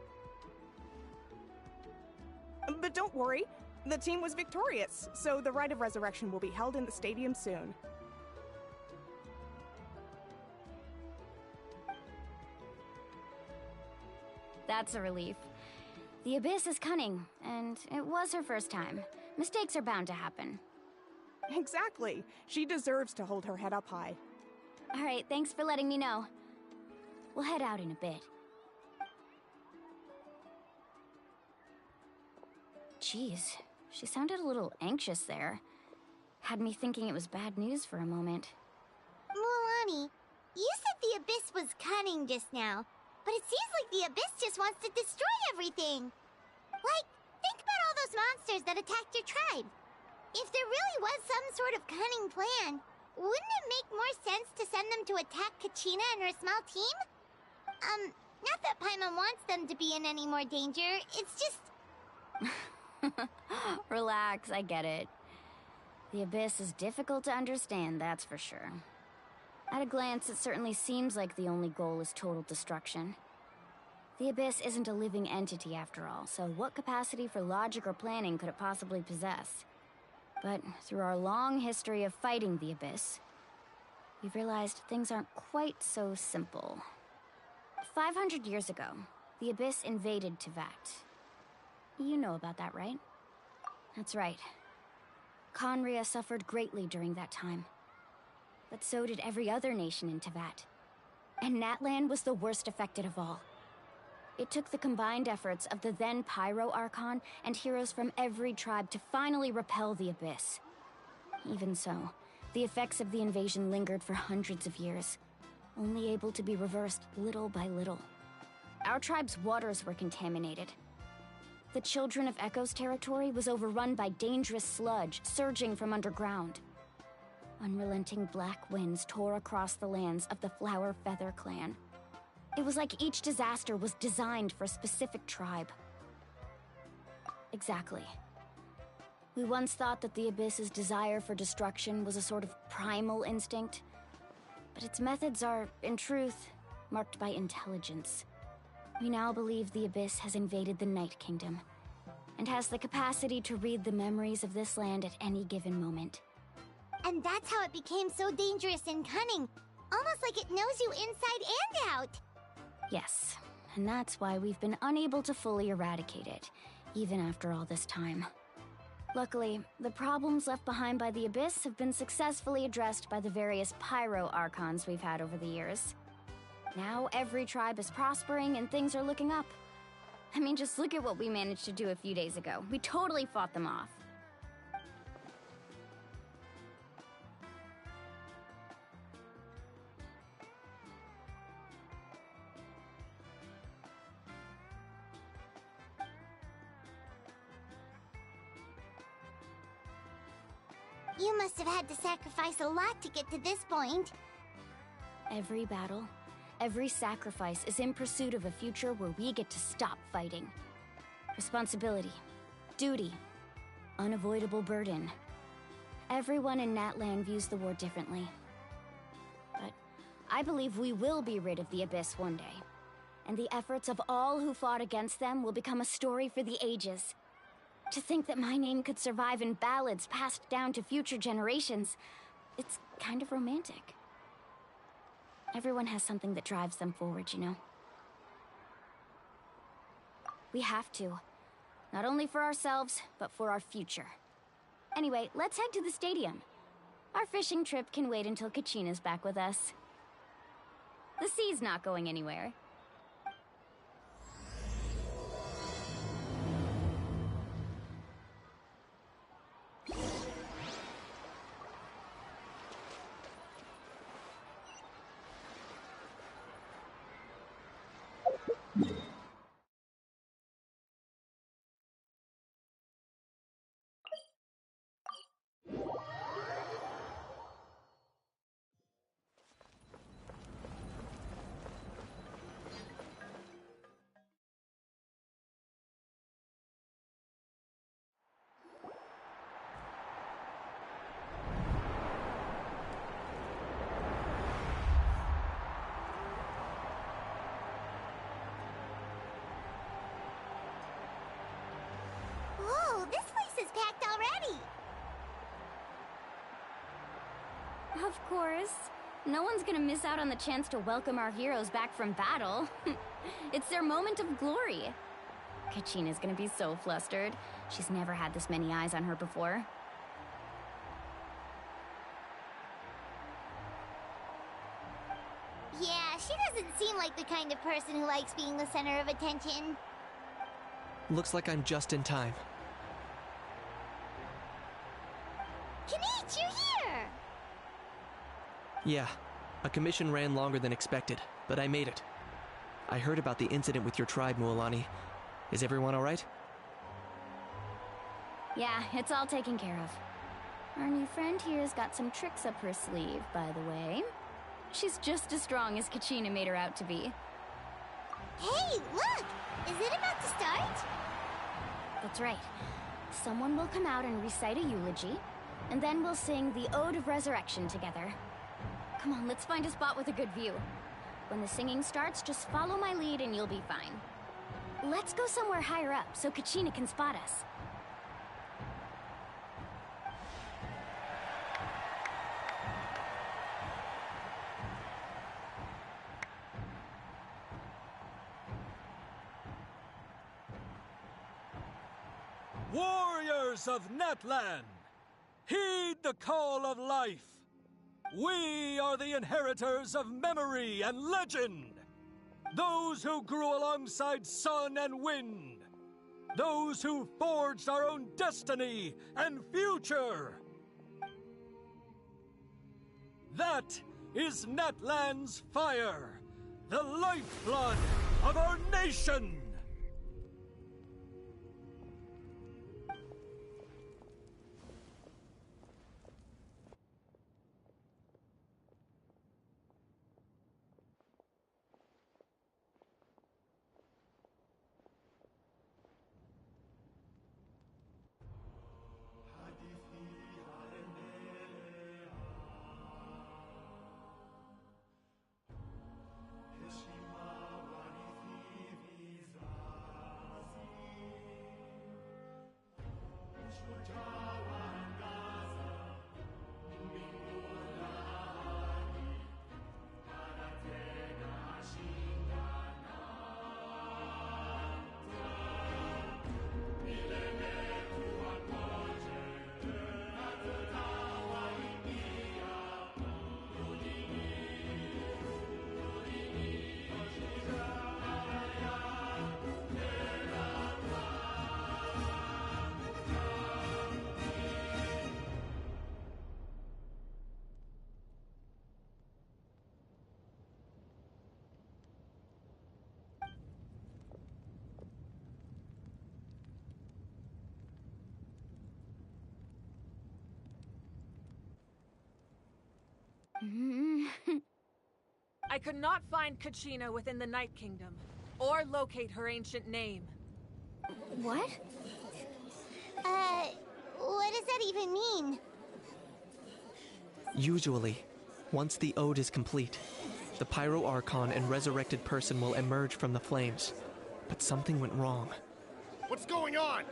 But don't worry, the team was victorious, so the Rite of Resurrection will be held in the stadium soon. That's a relief. The Abyss is cunning, and it was her first time. Mistakes are bound to happen. Exactly. She deserves to hold her head up high. All right, thanks for letting me know. We'll head out in a bit. Jeez, she sounded a little anxious there. Had me thinking it was bad news for a moment. Mualani, you said the Abyss was cunning just now, but it seems like the Abyss just wants to destroy everything. Like, think about all those monsters that attacked your tribe. If there really was some sort of cunning plan, wouldn't it make more sense to send them to attack Kachina and her small team? Not that Paimon wants them to be in any more danger, it's just... Relax, I get it. The Abyss is difficult to understand, that's for sure. At a glance, it certainly seems like the only goal is total destruction. The Abyss isn't a living entity after all, so what capacity for logic or planning could it possibly possess? But through our long history of fighting the Abyss, we've realized things aren't quite so simple. 500 years ago, the Abyss invaded Teyvat. You know about that, right? That's right. Conria suffered greatly during that time. But so did every other nation in Teyvat. And Natlan was the worst affected of all. It took the combined efforts of the then Pyro Archon and heroes from every tribe to finally repel the Abyss. Even so, the effects of the invasion lingered for hundreds of years, only able to be reversed little by little. Our tribe's waters were contaminated. The Children of Echo's territory was overrun by dangerous sludge surging from underground. Unrelenting black winds tore across the lands of the Flower Feather clan. It was like each disaster was designed for a specific tribe. Exactly. We once thought that the Abyss's desire for destruction was a sort of primal instinct, but its methods are, in truth, marked by intelligence. We now believe the Abyss has invaded the Night Kingdom, and has the capacity to read the memories of this land at any given moment. And that's how it became so dangerous and cunning. Almost like it knows you inside and out. Yes, and that's why we've been unable to fully eradicate it, even after all this time. Luckily, the problems left behind by the Abyss have been successfully addressed by the various Pyro Archons we've had over the years. Now every tribe is prospering and things are looking up. I mean, just look at what we managed to do a few days ago. We totally fought them off. You must have had to sacrifice a lot to get to this point. Every battle, every sacrifice is in pursuit of a future where we get to stop fighting. Responsibility, duty, unavoidable burden. Everyone in Natlan views the war differently. But I believe we will be rid of the Abyss one day. And the efforts of all who fought against them will become a story for the ages. To think that my name could survive in ballads passed down to future generations, it's kind of romantic. Everyone has something that drives them forward, you know? We have to. Not only for ourselves, but for our future. Anyway, let's head to the stadium. Our fishing trip can wait until Kachina's back with us. The sea's not going anywhere. Of course. No one's gonna miss out on the chance to welcome our heroes back from battle. It's their moment of glory. Kachina's gonna be so flustered. She's never had this many eyes on her before. Yeah, she doesn't seem like the kind of person who likes being the center of attention. Looks like I'm just in time. Kinich, you're here! Yeah, a commission ran longer than expected, but I made it. I heard about the incident with your tribe, Mualani. Is everyone alright? Yeah, it's all taken care of. Our new friend here's got some tricks up her sleeve, by the way. She's just as strong as Kachina made her out to be. Hey, look! Is it about to start? That's right. Someone will come out and recite a eulogy, and then we'll sing the Ode of Resurrection together. Come on, let's find a spot with a good view. When the singing starts, just follow my lead and you'll be fine. Let's go somewhere higher up so Kachina can spot us. Warriors of Natlan, heed the call of life. We are the inheritors of memory and legend. Those who grew alongside sun and wind. Those who forged our own destiny and future. That is Natlan's fire, the lifeblood of our nation. I could not find Kachina within the Night Kingdom, or locate her ancient name. What? What does that even mean? Usually, once the ode is complete, the Pyro Archon and resurrected person will emerge from the flames. But something went wrong. What's going on?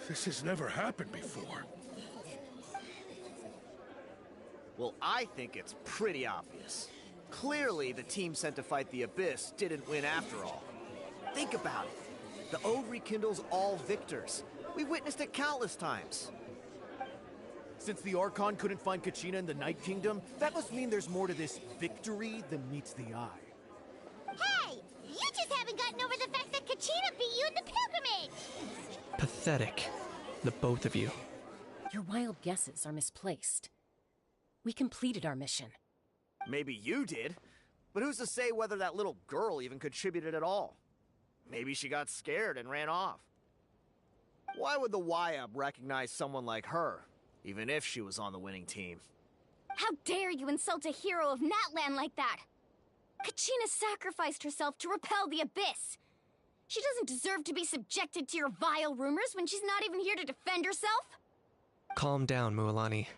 This has never happened before. Well, I think it's pretty obvious. Clearly, the team sent to fight the Abyss didn't win after all. Think about it. The Ode rekindles all victors. We witnessed it countless times. Since the Archon couldn't find Kachina in the Night Kingdom, that must mean there's more to this victory than meets the eye. Hey! You just haven't gotten over the fact that Kachina beat you in the pilgrimage! Pathetic, the both of you. Your wild guesses are misplaced. We completed our mission. Maybe you did, but who's to say whether that little girl even contributed at all? Maybe she got scared and ran off. Why would the YUB recognize someone like her, even if she was on the winning team? How dare you insult a hero of Natlan like that? Kachina sacrificed herself to repel the Abyss. She doesn't deserve to be subjected to your vile rumors when she's not even here to defend herself. Calm down, Mualani.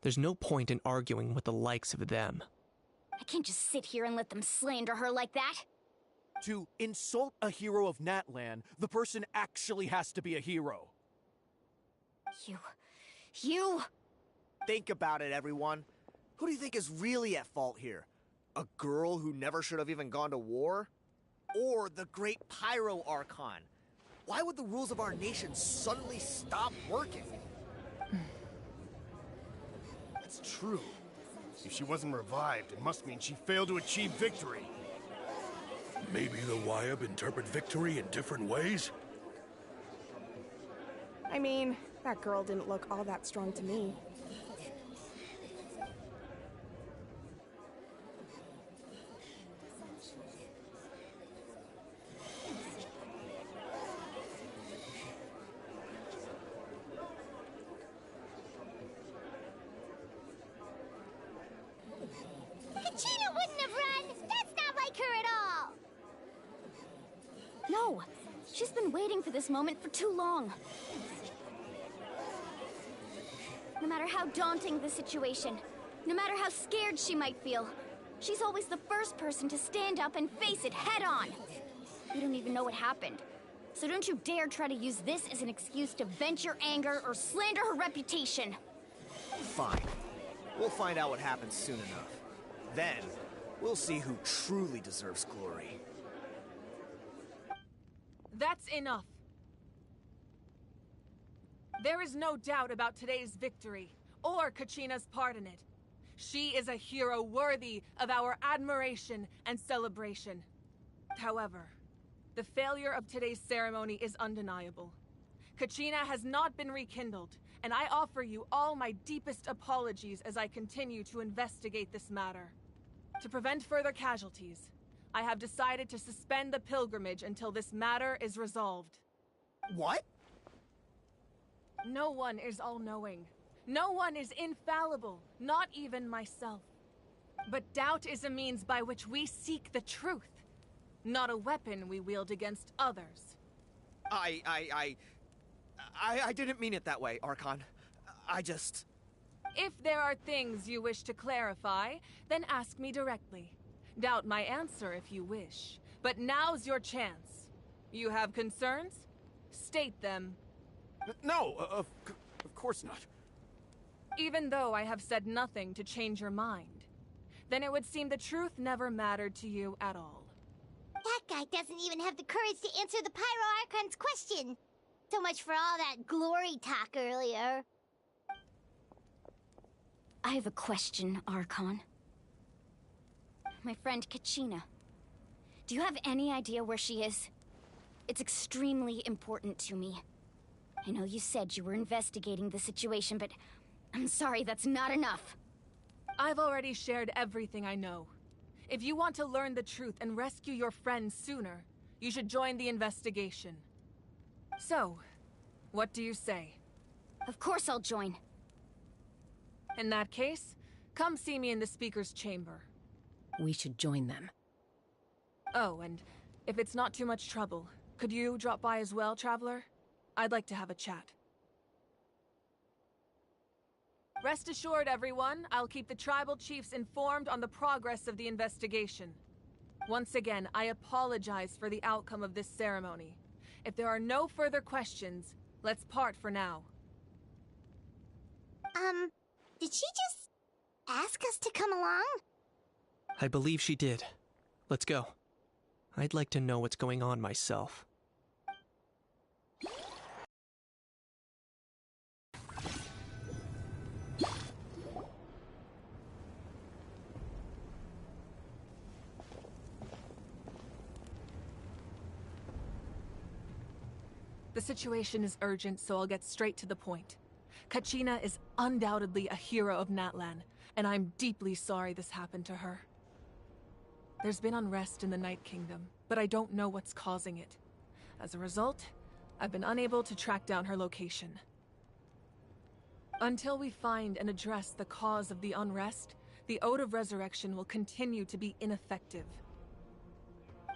There's no point in arguing with the likes of them. I can't just sit here and let them slander her like that. To insult a hero of Natlan, the person actually has to be a hero. You... Think about it, everyone. Who do you think is really at fault here? A girl who never should have even gone to war? Or the great Pyro Archon? Why would the rules of our nation suddenly stop working? That's true. If she wasn't revived, it must mean she failed to achieve victory. Maybe the Wyab interpret victory in different ways? I mean, that girl didn't look all that strong to me. Kachina wouldn't have run! That's not like her at all! No! She's been waiting for this moment for too long. No matter how daunting the situation, no matter how scared she might feel, she's always the first person to stand up and face it head on. You don't even know what happened. So don't you dare try to use this as an excuse to vent your anger or slander her reputation. Fine. We'll find out what happens soon enough. Then, we'll see who truly deserves glory. That's enough. There is no doubt about today's victory, or Kachina's part in it. She is a hero worthy of our admiration and celebration. However, the failure of today's ceremony is undeniable. Kachina has not been rekindled, and I offer you all my deepest apologies as I continue to investigate this matter. To prevent further casualties, I have decided to suspend the pilgrimage until this matter is resolved. What? No one is all-knowing. No one is infallible, not even myself. But doubt is a means by which we seek the truth, not a weapon we wield against others. I didn't mean it that way, Archon. I just... If there are things you wish to clarify, then ask me directly. Doubt my answer if you wish. But now's your chance. You have concerns? State them. No, of course not. Even though I have said nothing to change your mind, then it would seem the truth never mattered to you at all. That guy doesn't even have the courage to answer the Pyro Archon's question. So much for all that glory talk earlier. I have a question, Archon. My friend Kachina. Do you have any idea where she is? It's extremely important to me. I know you said you were investigating the situation, but I'm sorry, that's not enough. I've already shared everything I know. If you want to learn the truth and rescue your friend sooner, you should join the investigation. So, what do you say? Of course I'll join. In that case, come see me in the speaker's chamber. We should join them. Oh, and if it's not too much trouble, could you drop by as well, Traveler? I'd like to have a chat. Rest assured, everyone, I'll keep the tribal chiefs informed on the progress of the investigation. Once again, I apologize for the outcome of this ceremony. If there are no further questions, let's part for now. Did she just ask us to come along? I believe she did. Let's go. I'd like to know what's going on myself. The situation is urgent, so I'll get straight to the point. Kachina is undoubtedly a hero of Natlan, and I'm deeply sorry this happened to her. There's been unrest in the Night Kingdom, but I don't know what's causing it. As a result, I've been unable to track down her location. Until we find and address the cause of the unrest, the Ode of Resurrection will continue to be ineffective.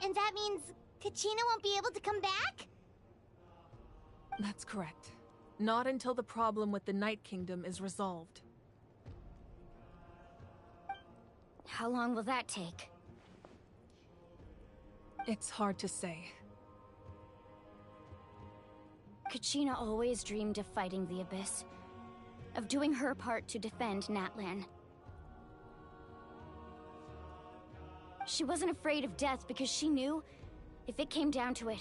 And that means Kachina won't be able to come back? That's correct. Not until the problem with the Night Kingdom is resolved. How long will that take? It's hard to say. Kachina always dreamed of fighting the Abyss. of doing her part to defend Natlan. She wasn't afraid of death because she knew, if it came down to it,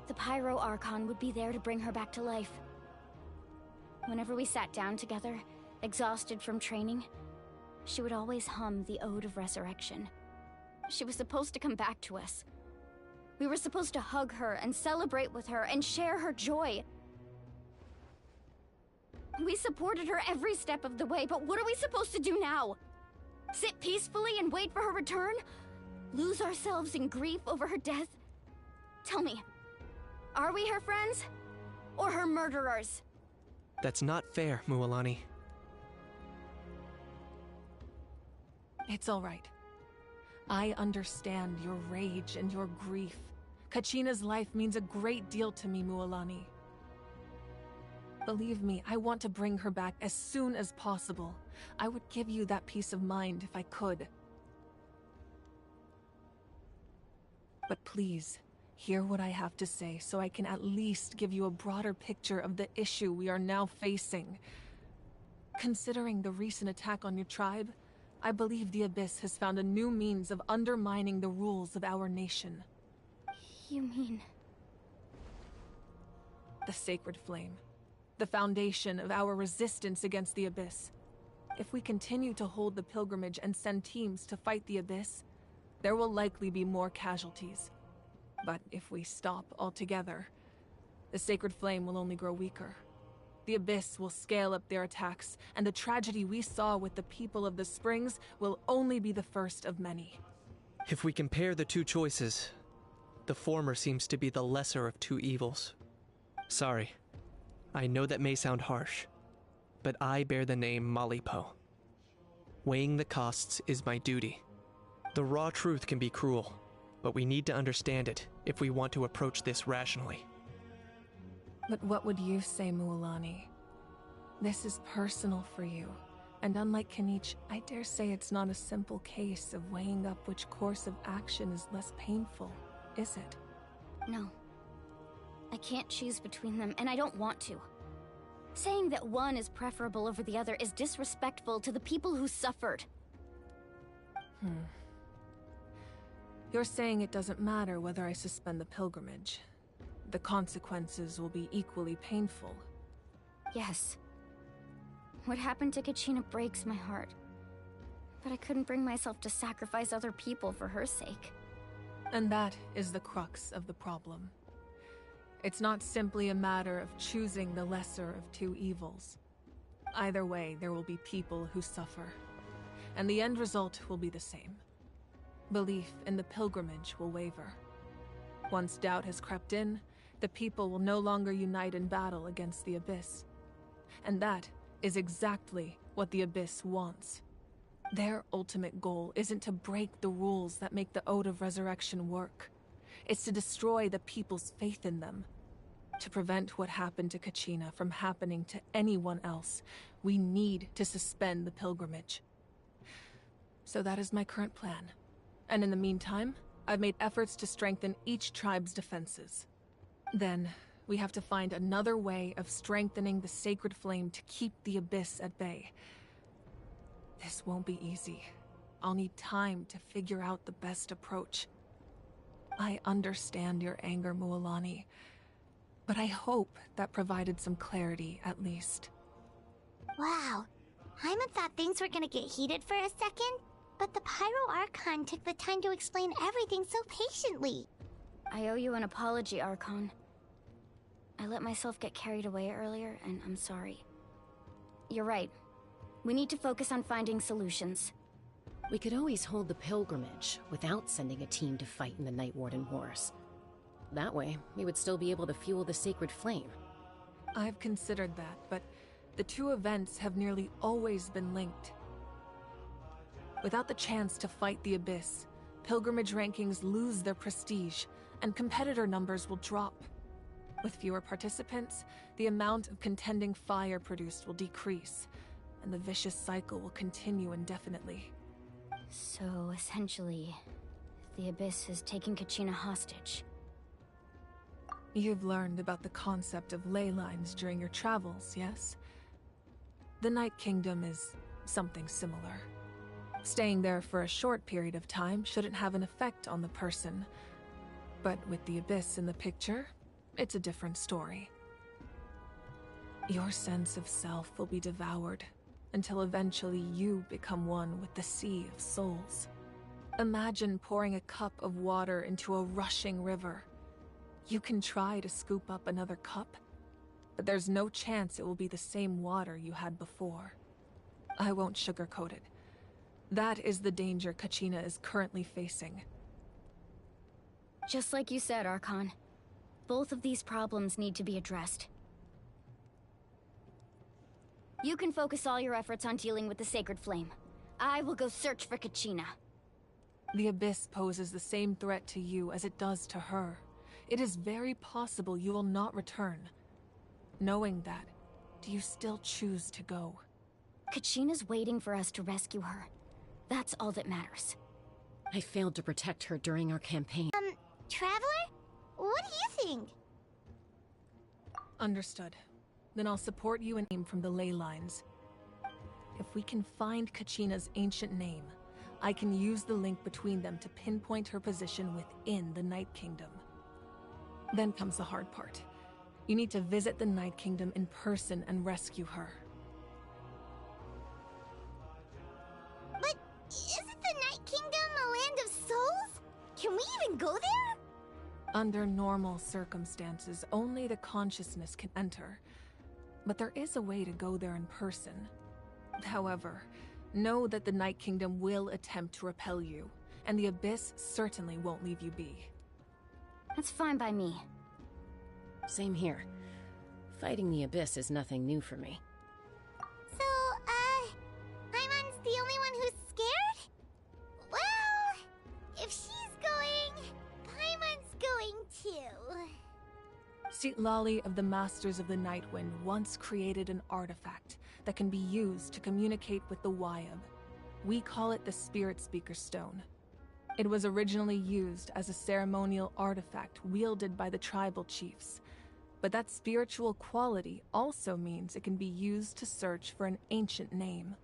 the Pyro Archon would be there to bring her back to life. Whenever we sat down together, exhausted from training, she would always hum the Ode of Resurrection. She was supposed to come back to us. We were supposed to hug her and celebrate with her and share her joy. We supported her every step of the way, but what are we supposed to do now? Sit peacefully and wait for her return? Lose ourselves in grief over her death? Tell me, are we her friends? Or her murderers? That's not fair, Mualani. It's all right. I understand your rage and your grief. Kachina's life means a great deal to me, Mualani. Believe me, I want to bring her back as soon as possible. I would give you that peace of mind if I could. But please, hear what I have to say so I can at least give you a broader picture of the issue we are now facing. Considering the recent attack on your tribe, I believe the Abyss has found a new means of undermining the rules of our nation. You mean... The Sacred Flame. The foundation of our resistance against the Abyss. If we continue to hold the pilgrimage and send teams to fight the Abyss, there will likely be more casualties. But if we stop altogether, the Sacred Flame will only grow weaker. The Abyss will scale up their attacks, and the tragedy we saw with the people of the Springs will only be the first of many. If we compare the two choices, the former seems to be the lesser of two evils. Sorry, I know that may sound harsh, but I bear the name Malipo. Weighing the costs is my duty. The raw truth can be cruel, but we need to understand it if we want to approach this rationally. But what would you say, Mualani? This is personal for you, and unlike Kanich, I dare say it's not a simple case of weighing up which course of action is less painful, is it? No. I can't choose between them, and I don't want to. Saying that one is preferable over the other is disrespectful to the people who suffered. You're saying it doesn't matter whether I suspend the pilgrimage. The consequences will be equally painful. Yes. What happened to Kachina breaks my heart. But I couldn't bring myself to sacrifice other people for her sake. And that is the crux of the problem. It's not simply a matter of choosing the lesser of two evils. Either way, there will be people who suffer. And the end result will be the same. Belief in the pilgrimage will waver. Once doubt has crept in, the people will no longer unite in battle against the Abyss. And that is exactly what the Abyss wants. Their ultimate goal isn't to break the rules that make the Ode of Resurrection work. It's to destroy the people's faith in them. To prevent what happened to Kachina from happening to anyone else, we need to suspend the pilgrimage. So that is my current plan. And in the meantime, I've made efforts to strengthen each tribe's defenses. Then, we have to find another way of strengthening the Sacred Flame to keep the Abyss at bay. This won't be easy. I'll need time to figure out the best approach. I understand your anger, Mualani, but I hope that provided some clarity, at least. Wow. Hyman thought things were gonna get heated for a second, but the Pyro Archon took the time to explain everything so patiently. I owe you an apology, Archon. I let myself get carried away earlier, and I'm sorry. You're right. We need to focus on finding solutions. We could always hold the pilgrimage without sending a team to fight in the Night Warden Wars. That way, we would still be able to fuel the Sacred Flame. I've considered that, but the two events have nearly always been linked. Without the chance to fight the Abyss, pilgrimage rankings lose their prestige, and competitor numbers will drop. With fewer participants, the amount of contending fire produced will decrease, and the vicious cycle will continue indefinitely. So, essentially, the Abyss is taking Kachina hostage. You've learned about the concept of ley lines during your travels, yes? The Night Kingdom is something similar. Staying there for a short period of time shouldn't have an effect on the person. But with the Abyss in the picture, it's a different story. Your sense of self will be devoured until eventually you become one with the Sea of Souls. Imagine pouring a cup of water into a rushing river. You can try to scoop up another cup, but there's no chance it will be the same water you had before. I won't sugarcoat it. That is the danger Kachina is currently facing. Just like you said, Archon. Both of these problems need to be addressed. You can focus all your efforts on dealing with the Sacred Flame. I will go search for Kachina. The Abyss poses the same threat to you as it does to her. It is very possible you will not return. Knowing that, do you still choose to go? Kachina's waiting for us to rescue her. That's all that matters. I failed to protect her during our campaign. Traveler? What do you think? Understood. Then I'll support you and aim from the ley lines. If we can find Kachina's ancient name, I can use the link between them to pinpoint her position within the Night Kingdom. Then comes the hard part. You need to visit the Night Kingdom in person and rescue her. But isn't the Night Kingdom a land of souls? Can we even go there? Under normal circumstances, only the consciousness can enter. But there is a way to go there in person. However, know that the Night Kingdom will attempt to repel you, and the Abyss certainly won't leave you be. That's fine by me. Same here. Fighting the Abyss is nothing new for me. So, Paimon's the only one who's scared? Well, if she's going, Paimon's going too. Citlali of the Masters of the Nightwind once created an artifact that can be used to communicate with the Wyab. We call it the Spirit Speaker Stone. It was originally used as a ceremonial artifact wielded by the tribal chiefs. But that spiritual quality also means it can be used to search for an ancient name.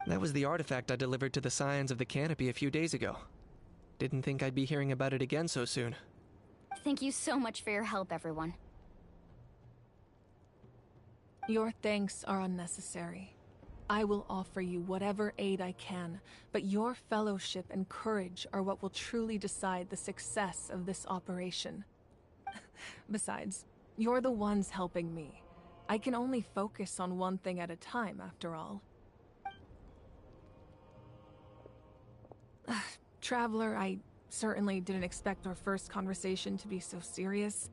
That was the artifact I delivered to the Scions of the Canopy a few days ago. Didn't think I'd be hearing about it again so soon. Thank you so much for your help, everyone. Your thanks are unnecessary. I will offer you whatever aid I can, but your fellowship and courage are what will truly decide the success of this operation. Besides, you're the ones helping me. I can only focus on one thing at a time, after all. Traveler, I certainly didn't expect our first conversation to be so serious.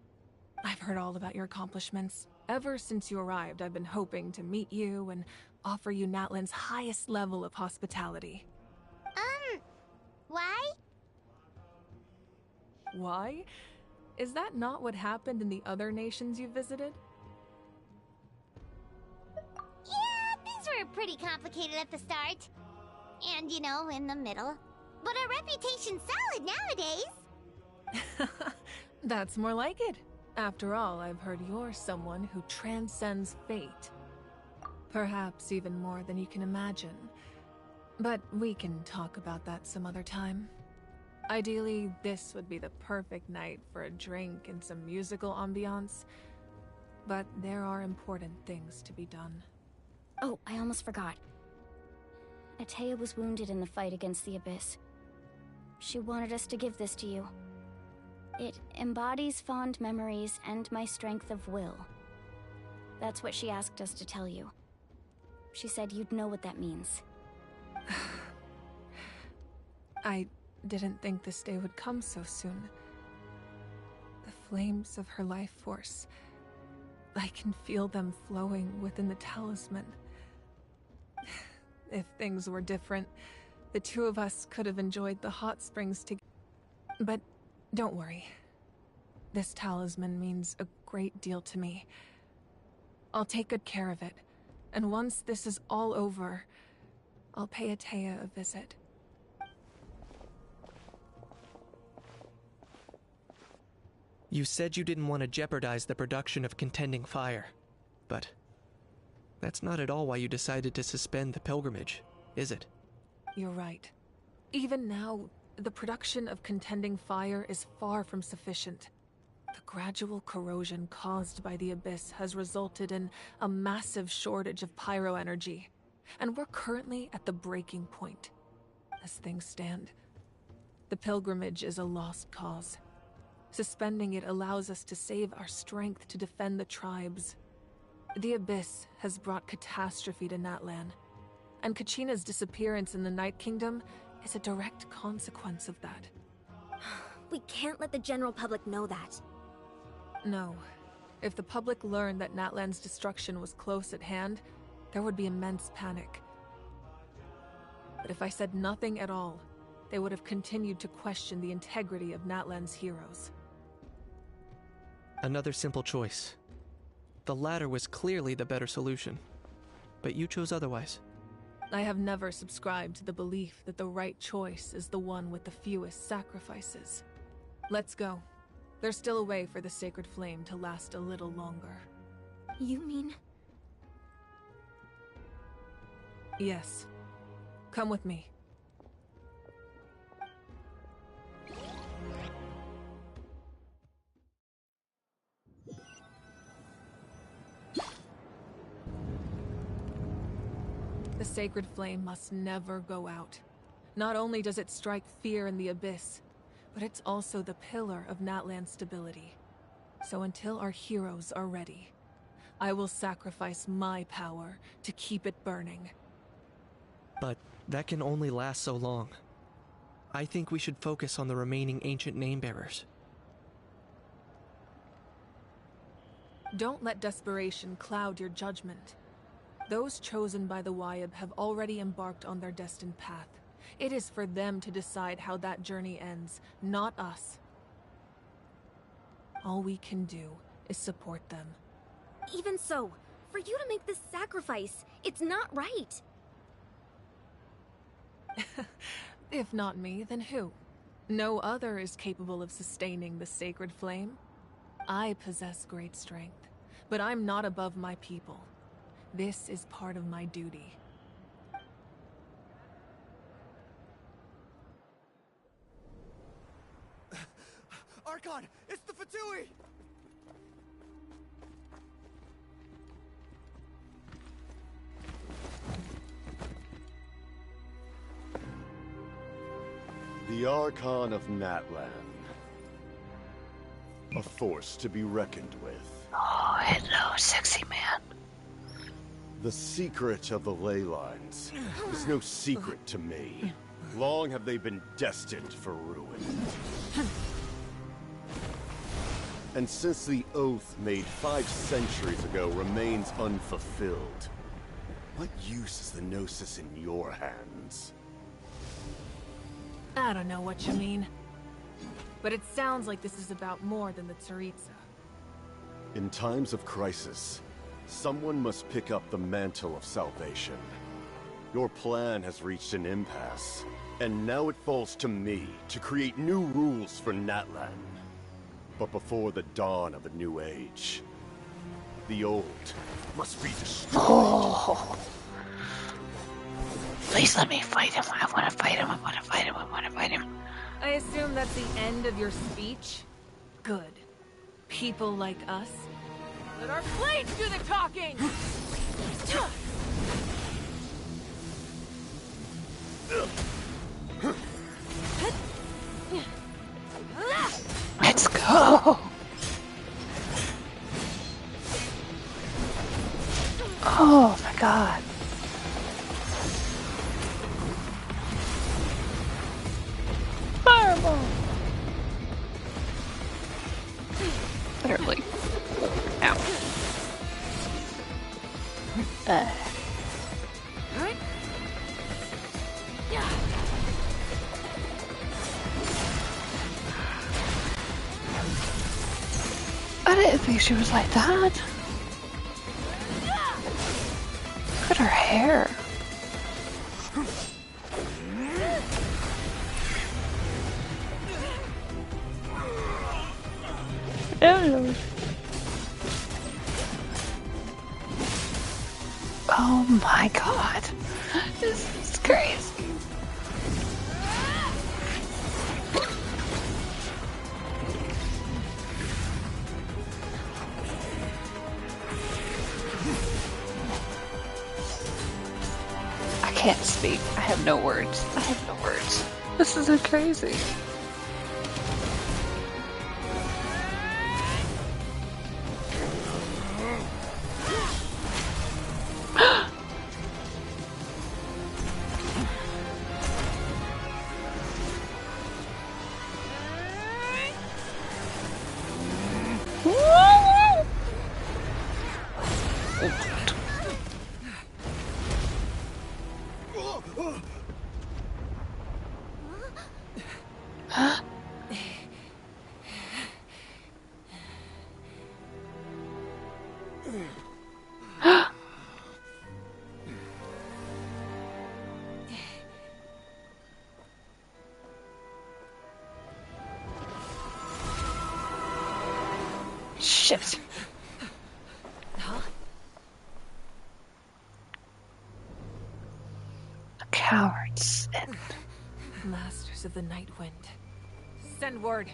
I've heard all about your accomplishments. Ever since you arrived, I've been hoping to meet you and offer you Natlan's highest level of hospitality. Why? Why? Is that not what happened in the other nations you visited? Yeah, things were pretty complicated at the start. And, you know, in the middle. But our reputation's solid nowadays. That's more like it. After all, I've heard you're someone who transcends fate. Perhaps even more than you can imagine. But we can talk about that some other time. Ideally, this would be the perfect night for a drink and some musical ambiance. But there are important things to be done. Oh, I almost forgot. Atea was wounded in the fight against the Abyss. She wanted us to give this to you. It embodies fond memories and my strength of will. That's what she asked us to tell you. She said you'd know what that means. I didn't think this day would come so soon. The flames of her life force. I can feel them flowing within the talisman. If things were different, the two of us could have enjoyed the hot springs together. But don't worry. This talisman means a great deal to me. I'll take good care of it, and once this is all over, I'll pay Atea a visit. You said you didn't want to jeopardize the production of Contending Fire, but That's not at all why you decided to suspend the pilgrimage, is it? You're right. Even now, the production of contending fire is far from sufficient. The gradual corrosion caused by the abyss has resulted in a massive shortage of pyro energy, and we're currently at the breaking point. As things stand, the pilgrimage is a lost cause. Suspending it allows us to save our strength to defend the tribes. The abyss has brought catastrophe to Natlan, and Kachina's disappearance in the Night Kingdom is a direct consequence of that. We can't let the general public know that. No. If the public learned that Natlan's destruction was close at hand, there would be immense panic. But if I said nothing at all, they would have continued to question the integrity of Natlan's heroes. Another simple choice. The latter was clearly the better solution, but you chose otherwise. I have never subscribed to the belief that the right choice is the one with the fewest sacrifices. Let's go. There's still a way for the sacred flame to last a little longer. You mean? Yes. Come with me. The sacred flame must never go out. Not only does it strike fear in the abyss, but it's also the pillar of Natlan's stability. So until our heroes are ready, I will sacrifice my power to keep it burning. But that can only last so long. I think we should focus on the remaining ancient name-bearers. Don't let desperation cloud your judgment. Those chosen by the Wyab have already embarked on their destined path. It is for them to decide how that journey ends, not us. All we can do is support them. Even so, for you to make this sacrifice, it's not right. If not me, then who? No other is capable of sustaining the sacred flame. I possess great strength, but I'm not above my people. This is part of my duty. Archon, it's the Fatui! The Archon of Natlan. A force to be reckoned with. Oh, hello, sexy man. The secret of the ley lines is no secret to me. Long have they been destined for ruin. And since the oath made 5 centuries ago remains unfulfilled, what use is the Gnosis in your hands? I don't know what you mean. But it sounds like this is about more than the Tsaritsa. In times of crisis, someone must pick up the mantle of salvation. Your plan has reached an impasse, and now it falls to me to create new rules for Natlan. But before the dawn of a new age, the old must be destroyed. Oh. Please let me fight him. I want to fight him. I want to fight him. I want to fight him. I assume that's the end of your speech? Good. People like us. Let our blades do the talking! Let's go! Oh my god. Fireball! Literally. Ow. I didn't think she was like that. Look at her hair. Oh, Lord. Oh my god. This is crazy. I can't speak. I have no words. I have no words. This is so crazy. Shit. Cowards. Masters of the Night Wind. Send word.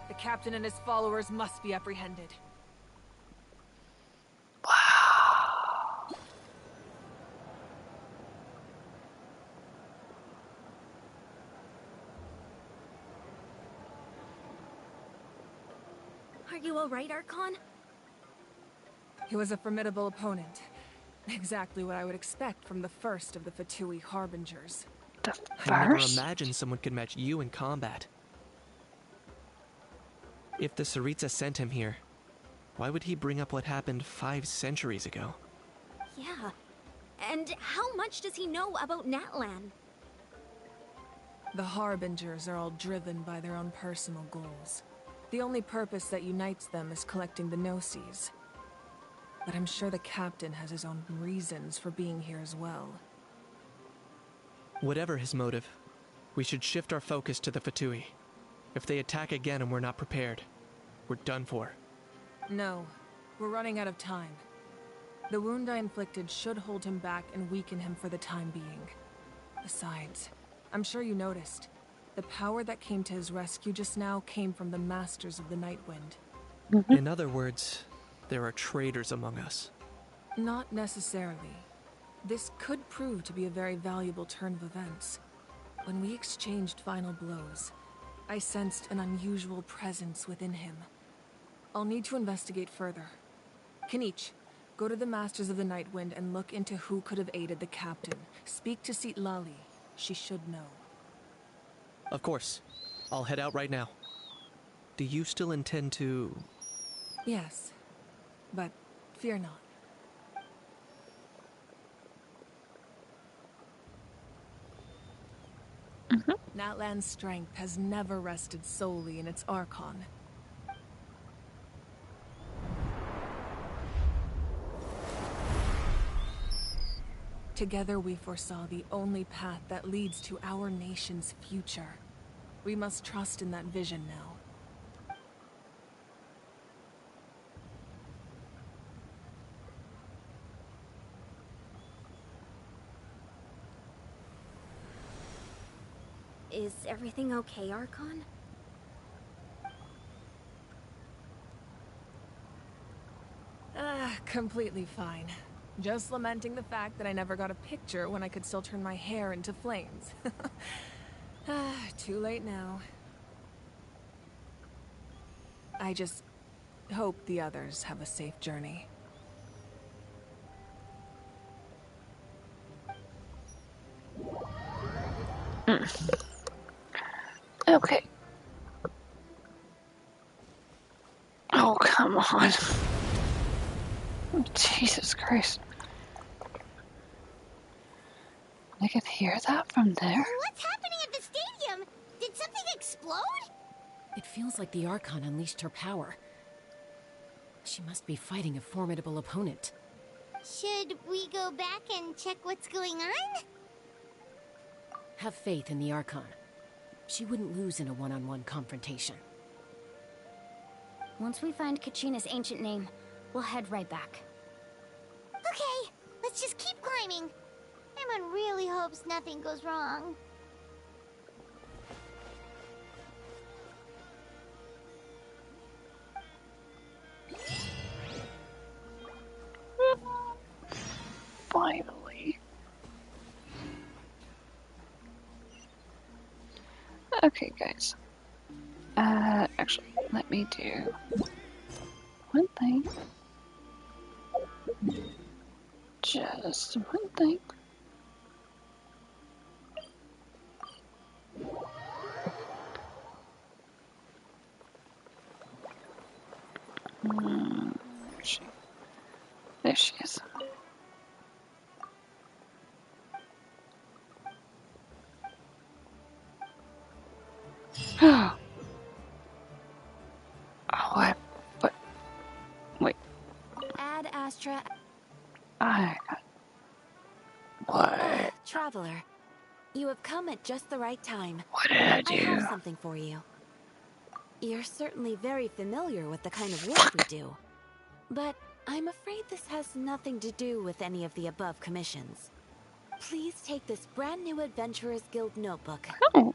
The captain and his followers must be apprehended. Are you alright, Archon? He was a formidable opponent. Exactly what I would expect from the first of the Fatui Harbingers. I never imagined someone could match you in combat. If the Tsaritsa sent him here, why would he bring up what happened 5 centuries ago? Yeah. And how much does he know about Natlan? The Harbingers are all driven by their own personal goals. The only purpose that unites them is collecting the Gnosis. But I'm sure the captain has his own reasons for being here as well. Whatever his motive, we should shift our focus to the Fatui. If they attack again and we're not prepared, we're done for. No, we're running out of time. The wound I inflicted should hold him back and weaken him for the time being. Besides, I'm sure you noticed, the power that came to his rescue just now came from the Masters of the Night Wind. In other words, there are traitors among us. Not necessarily. This could prove to be a very valuable turn of events. When we exchanged final blows, I sensed an unusual presence within him. I'll need to investigate further. Kenichi, go to the Masters of the Night Wind and look into who could have aided the captain. Speak to Lali. She should know. Of course. I'll head out right now. Do you still intend to... Yes, but fear not. Natlan's strength has never rested solely in its Archon. Together we foresaw the only path that leads to our nation's future. We must trust in that vision now. Is everything okay, Archon? Completely fine. Just lamenting the fact that I never got a picture when I could still turn my hair into flames. Too late now. I just hope the others have a safe journey. Okay. Oh, come on. Jesus Christ. I can hear that from there? What's happening at the stadium? Did something explode? It feels like the Archon unleashed her power. She must be fighting a formidable opponent. Should we go back and check what's going on? Have faith in the Archon. She wouldn't lose in a one-on-one confrontation. Once we find Kachina's ancient name, we'll head right back. Okay, let's just keep quiet. hopes nothing goes wrong. Finally. Okay, guys. Actually, let me do one thing. Just one thing. Where's she? There she is. Oh, but wait. Ad Astra. I got what? Traveler, you have come at just the right time. What did I do? I have something for you. You're certainly very familiar with the kind of work we do. But I'm afraid this has nothing to do with any of the above commissions. Please take this brand new Adventurers Guild notebook. Oh.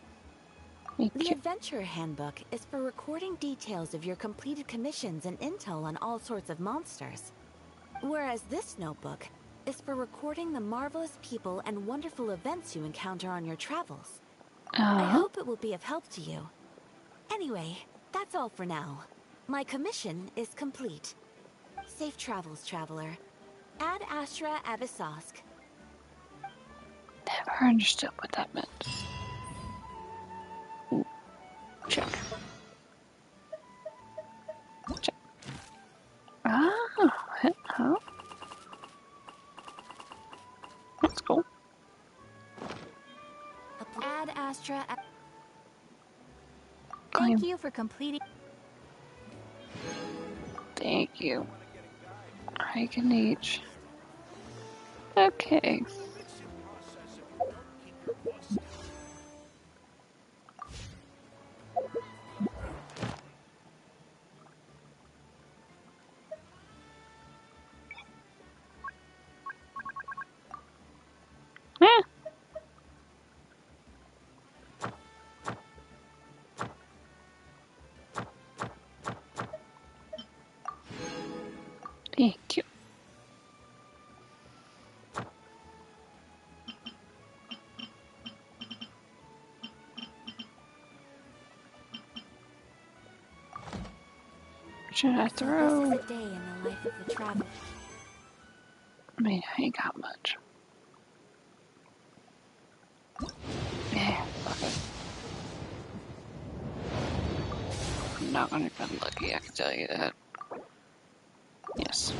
The Adventurer Handbook is for recording details of your completed commissions and intel on all sorts of monsters. Whereas this notebook is for recording the marvelous people and wonderful events you encounter on your travels. I hope it will be of help to you. Anyway, that's all for now. My commission is complete. Safe travels, traveler. Ad Astra Avisosk. Never understood what that meant. Ooh. Check. Check. Oh. That's cool. Ad Astra. Thank you for completing. Thank you. I can each. Okay. Yeah. Thank you. Should I throw? This is a day in the life of the traveler. I mean, I ain't got much. Yeah, fuck it. I'm not gonna get lucky, I can tell you that. Yes.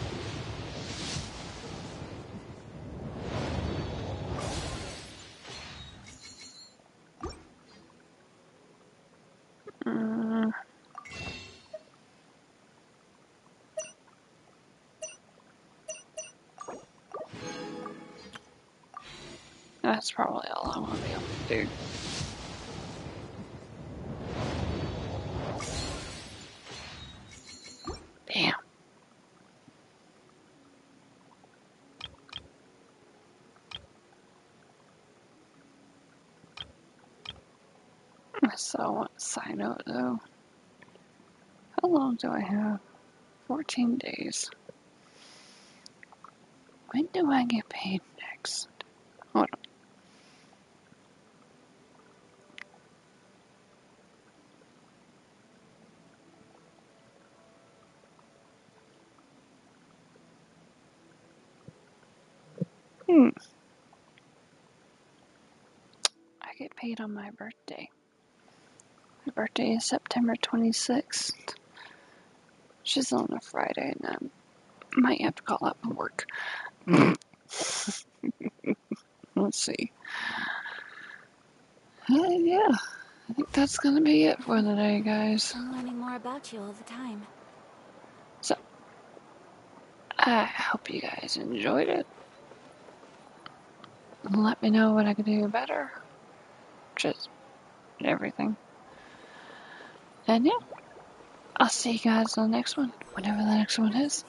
That's probably all I want to be able to do. Damn. So I want to sign up though. How long do I have? 14 days. When do I get paid next? Hold on. I get paid on my birthday. My birthday is September 26th. Which is on a Friday, and I might have to call out for work. Let's see. Yeah, I think that's gonna be it for the day, guys. I'm learning more about you all the time. So, I hope you guys enjoyed it. Let me know what I could do better. Just everything. And yeah, I'll see you guys on the next one, whenever the next one is.